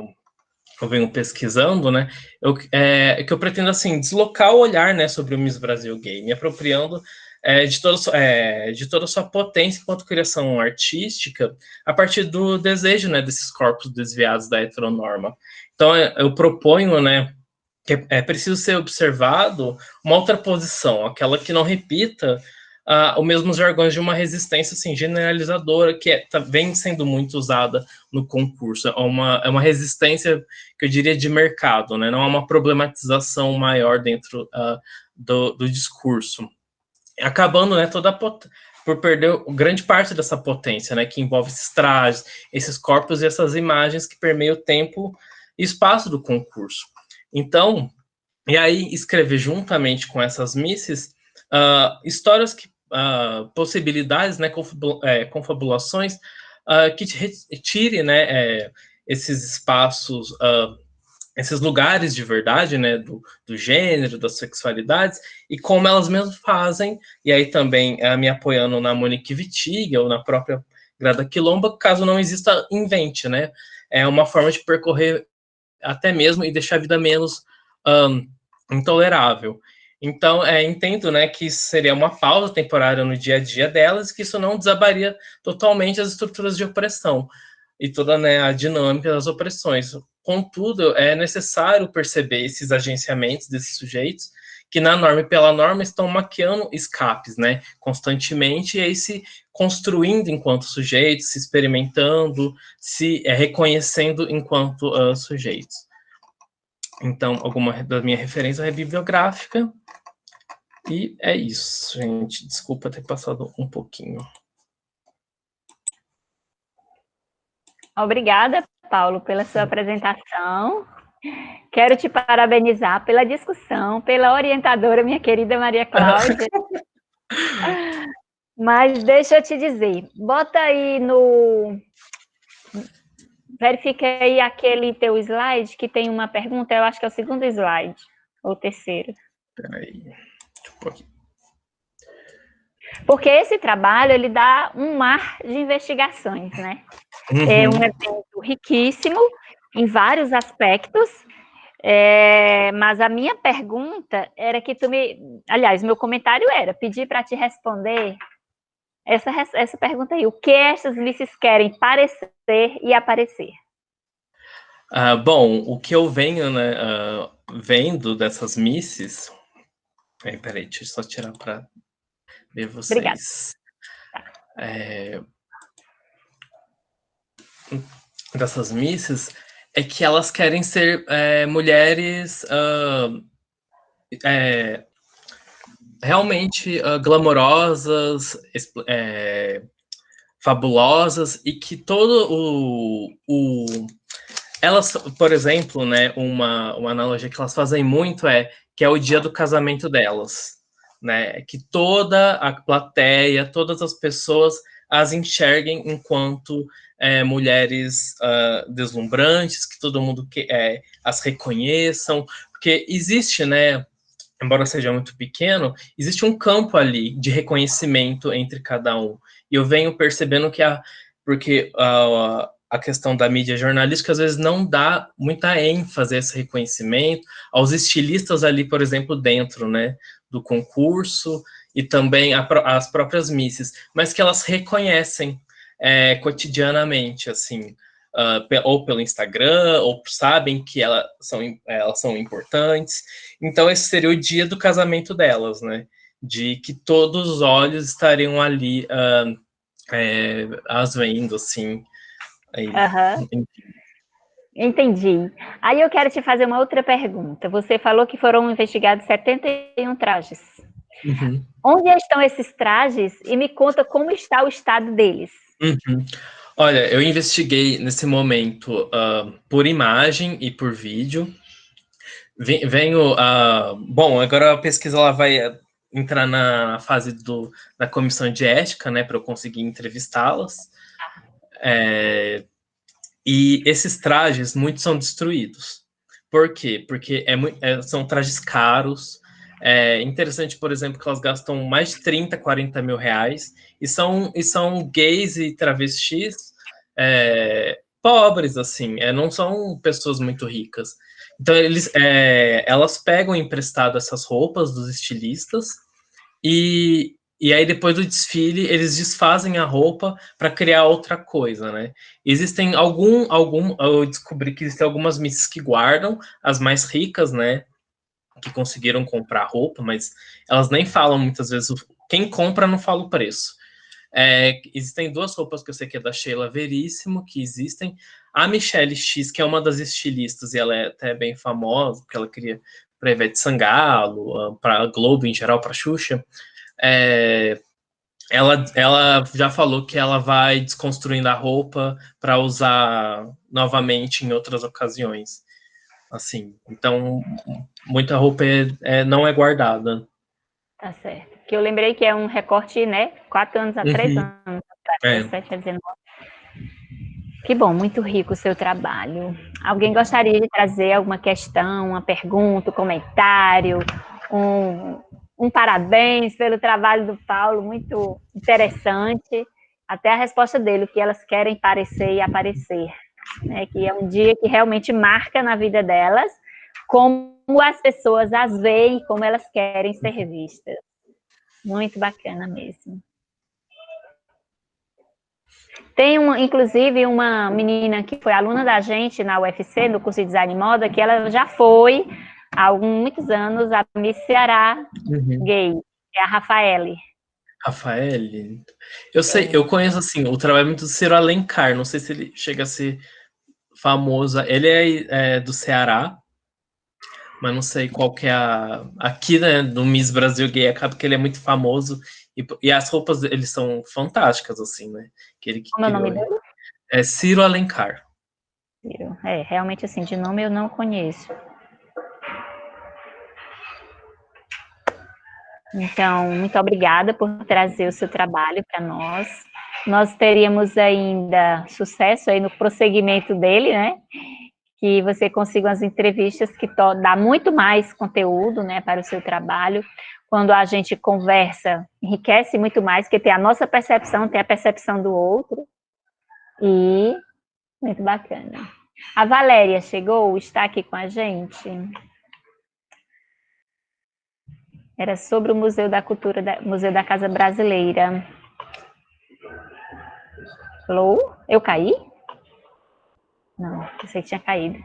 eu venho pesquisando, né, que eu pretendo, assim, deslocar o olhar, né, sobre o Miss Brasil Gay, me apropriando de toda a sua potência enquanto criação artística, a partir do desejo, né, desses corpos desviados da heteronorma. Então, eu proponho, né, que é preciso ser observado uma outra posição, aquela que não repita os mesmos jargões de uma resistência, assim, generalizadora, que vem sendo muito usada no concurso. É uma resistência, que eu diria, de mercado, né? Não é uma problematização maior dentro do discurso. Acabando, né, por perder grande parte dessa potência, né, que envolve esses trajes, esses corpos e essas imagens que permeiam o tempo e espaço do concurso. Então, e aí escrever juntamente com essas misses histórias possibilidades, né, confabulações que tire, né, esses espaços, esses lugares de verdade, né, do gênero, das sexualidades, e como elas mesmas fazem, e aí também me apoiando na Monique Wittig ou na própria Grada Quilomba, caso não exista, invente, né? É uma forma de percorrer até mesmo e deixar a vida menos intolerável. Então, entendo, né, que isso seria uma pausa temporária no dia a dia delas, que isso não desabaria totalmente as estruturas de opressão e toda, né, a dinâmica das opressões. Contudo, é necessário perceber esses agenciamentos desses sujeitos que na norma e pela norma estão maquiando escapes, né, constantemente, e aí se construindo enquanto sujeitos, se experimentando, se reconhecendo enquanto sujeitos. Então, alguma da minha referência é bibliográfica. E é isso, gente. Desculpa ter passado um pouquinho. Obrigada, Paulo, pela sua apresentação. Quero te parabenizar pela discussão, pela orientadora, minha querida Maria Cláudia. Mas deixa eu te dizer, bota aí no... Verifica aí aquele teu slide que tem uma pergunta, eu acho que é o segundo slide, ou o terceiro. Peraí, deixa eu pôr aqui. Porque esse trabalho, ele dá um mar de investigações, né? É um evento riquíssimo em vários aspectos, mas a minha pergunta era que aliás, meu comentário era pedir para te responder essa pergunta aí. O que essas misses querem parecer e aparecer? Bom, o que eu venho, né, vendo dessas misses... Peraí, deixa eu só tirar para ver vocês. Dessas misses, é que elas querem ser mulheres realmente glamorosas, fabulosas, e que todo elas, por exemplo, né, uma analogia que elas fazem muito que é o dia do casamento delas, né, que toda a plateia, todas as pessoas as enxerguem enquanto mulheres deslumbrantes, que todo mundo as reconheçam, porque existe, né, embora seja muito pequeno, existe um campo ali de reconhecimento entre cada um. E eu venho percebendo que porque a questão da mídia jornalística às vezes não dá muita ênfase a esse reconhecimento, aos estilistas ali, por exemplo, dentro, né, do concurso, e também as próprias misses, mas que elas reconhecem cotidianamente, assim, ou pelo Instagram, ou sabem que elas são importantes. Então, esse seria o dia do casamento delas, né? De que todos os olhos estariam ali as vendo, assim. Aí, Entendi. Aí eu quero te fazer uma outra pergunta. Você falou que foram investigados 71 trajes. Onde estão esses trajes? E me conta como está o estado deles. Olha, eu investiguei nesse momento por imagem e por vídeo. Bom, agora a pesquisa ela vai entrar na fase da comissão de ética, né, para eu conseguir entrevistá-las. E esses trajes, muitos são destruídos. Por quê? Porque são trajes caros. É interessante, por exemplo, que elas gastam mais de 30, 40 mil reais, e são gays e travestis pobres, assim, não são pessoas muito ricas. Então, elas pegam emprestado essas roupas dos estilistas, e aí, depois do desfile, eles desfazem a roupa para criar outra coisa, né? Existem eu descobri que existem algumas misses que guardam, as mais ricas, né? Que conseguiram comprar roupa, mas elas nem falam muitas vezes. Quem compra não fala o preço. Existem duas roupas que eu sei que é da Sheila Veríssimo, que existem. A Michelle X, que é uma das estilistas, e ela é até bem famosa, porque ela cria para Ivete Sangalo, para a Globo em geral, para a Xuxa. Ela já falou que ela vai desconstruindo a roupa para usar novamente em outras ocasiões. Assim, então, muita roupa não é guardada. Tá certo. Que eu lembrei que é um recorte, né? 4 anos a 3 anos. 17 a 19. Que bom, muito rico o seu trabalho. Alguém gostaria de trazer alguma questão, uma pergunta, um comentário, um parabéns pelo trabalho do Paulo, muito interessante. Até a resposta dele, o que elas querem parecer e aparecer. Né? Que é um dia que realmente marca na vida delas, como as pessoas as veem e como elas querem ser vistas. Muito bacana mesmo. Tem, inclusive, uma menina que foi aluna da gente na UFC, no curso de Design e Moda, que ela já foi, há muitos anos, a Miss Ceará gay, é a Rafaele. Rafaele? Eu sei, eu conheço, assim, o trabalho muito do Ciro Alencar, não sei se ele chega a ser famoso. Ele é do Ceará, mas não sei qual que é aqui, né, do Miss Brasil Gay, acaba que ele é muito famoso, e as roupas eles são fantásticas, assim, né, que ele que Como é o criou. nome dele? É Ciro Alencar. Realmente, assim, de nome eu não conheço. Então, muito obrigada por trazer o seu trabalho para nós. Nós teríamos ainda sucesso aí no prosseguimento dele, né? Que você consiga as entrevistas que dá muito mais conteúdo, né, para o seu trabalho. Quando a gente conversa, enriquece muito mais, porque tem a nossa percepção, tem a percepção do outro. E muito bacana. A Valéria chegou, está aqui com a gente. Era sobre o Museu da Cultura, Museu da Casa Brasileira. Alô? Eu caí? Não, pensei que tinha caído.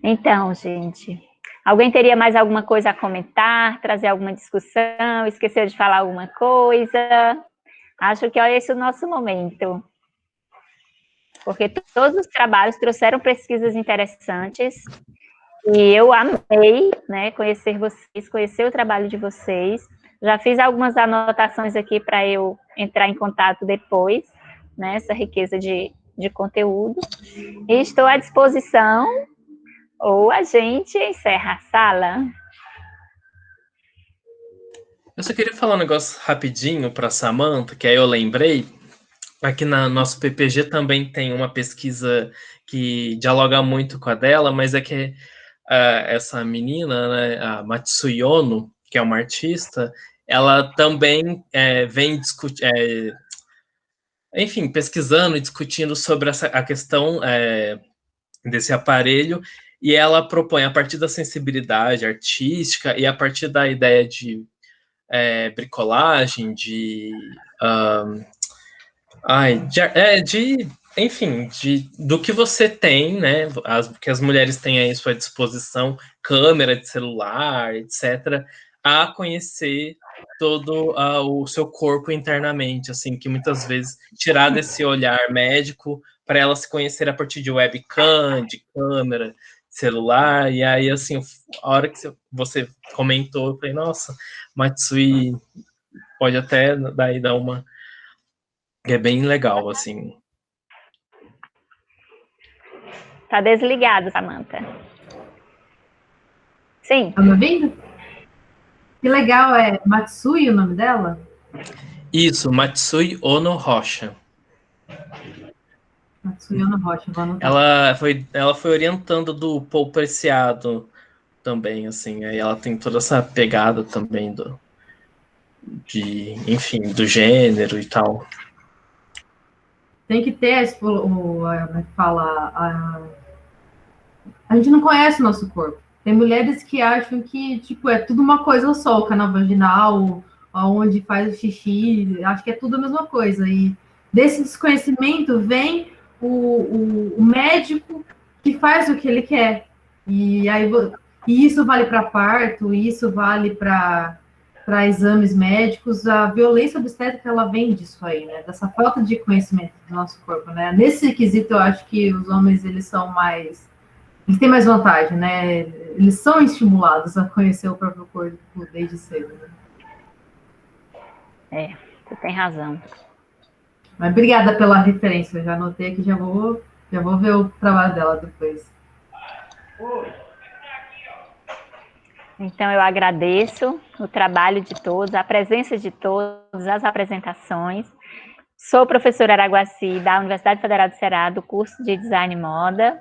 Então, gente, alguém teria mais alguma coisa a comentar, trazer alguma discussão, esqueceu de falar alguma coisa? Acho que é esse o nosso momento. Porque todos os trabalhos trouxeram pesquisas interessantes e eu amei, né, conhecer vocês, conhecer o trabalho de vocês. Já fiz algumas anotações aqui para eu entrar em contato depois, né, essa riqueza de conteúdo. E estou à disposição, ou a gente encerra a sala. Eu só queria falar um negócio rapidinho para a Samantha, que aí eu lembrei. Aqui na nosso PPG também tem uma pesquisa que dialoga muito com a dela, mas é que essa menina, né, a Matsuyono, que é uma artista, ela também vem discutir, enfim, pesquisando e discutindo sobre a questão desse aparelho, e ela propõe, a partir da sensibilidade artística e a partir da ideia de bricolagem, enfim, do que você tem, né? Que as mulheres têm aí à sua disposição, câmera de celular, etc., a conhecer todo o seu corpo internamente, assim, que muitas vezes tirar desse olhar médico para ela se conhecer a partir de webcam, de câmera, celular, e aí, assim, a hora que você comentou, eu falei, nossa, Matsui pode até daí dar uma... É bem legal, assim. Tá desligado, Samantha. Sim. Tá me ouvindo? Que legal, é Matsui o nome dela? Isso, Matsui Ono Rocha. Matsui Ono Rocha, vou anotar. Ela foi orientando do Paul Preciado também, assim. Aí ela tem toda essa pegada também enfim, do gênero e tal. Tem que ter, como é que fala, a gente não conhece o nosso corpo. Tem mulheres que acham que, tipo, é tudo uma coisa só, o canal vaginal, onde faz o xixi, acho que é tudo a mesma coisa. E desse desconhecimento vem o médico que faz o que ele quer. E isso vale para parto, isso vale para exames médicos. A violência obstétrica, ela vem disso aí, né? Dessa falta de conhecimento do nosso corpo, né? Nesse quesito, eu acho que os homens, eles têm mais vantagem, né? Eles são estimulados a conhecer o próprio corpo desde cedo, né? Você tem razão. Mas obrigada pela referência, eu já anotei aqui, já vou ver o trabalho dela depois. Então, eu agradeço o trabalho de todos, a presença de todos, as apresentações. Sou professora Araguaci, da Universidade Federal do Ceará, do curso de Design e Moda.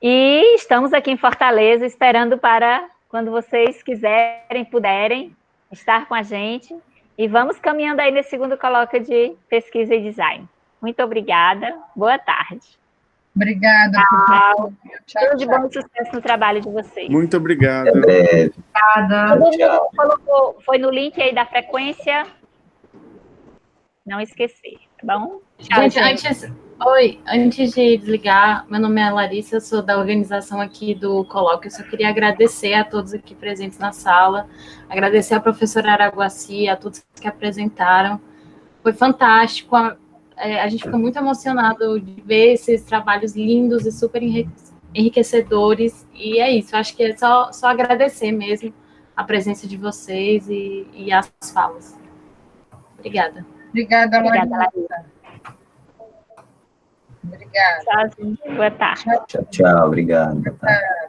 E estamos aqui em Fortaleza, esperando para quando vocês quiserem, puderem, estar com a gente. E vamos caminhando aí nesse segundo colóquio de pesquisa e design. Muito obrigada, boa tarde. Obrigada. Tchau. Tudo de bom e sucesso no trabalho de vocês. Muito obrigado. Obrigada. Todo mundo colocou, foi no link aí da frequência. Não esquecer, tá bom? Tchau, gente, antes de desligar, meu nome é Larissa, eu sou da organização aqui do colóquio. Eu só queria agradecer a todos aqui presentes na sala, agradecer à professora Araguaci, a todos que apresentaram. Foi fantástico. A gente ficou muito emocionado de ver esses trabalhos lindos e super enriquecedores, e é isso, acho que é só agradecer mesmo a presença de vocês e as falas. Obrigada. Obrigada, Obrigada, Larissa. Obrigada. Tchauzinho. Boa tarde. Tchau, tchau. Obrigado. Boa tarde.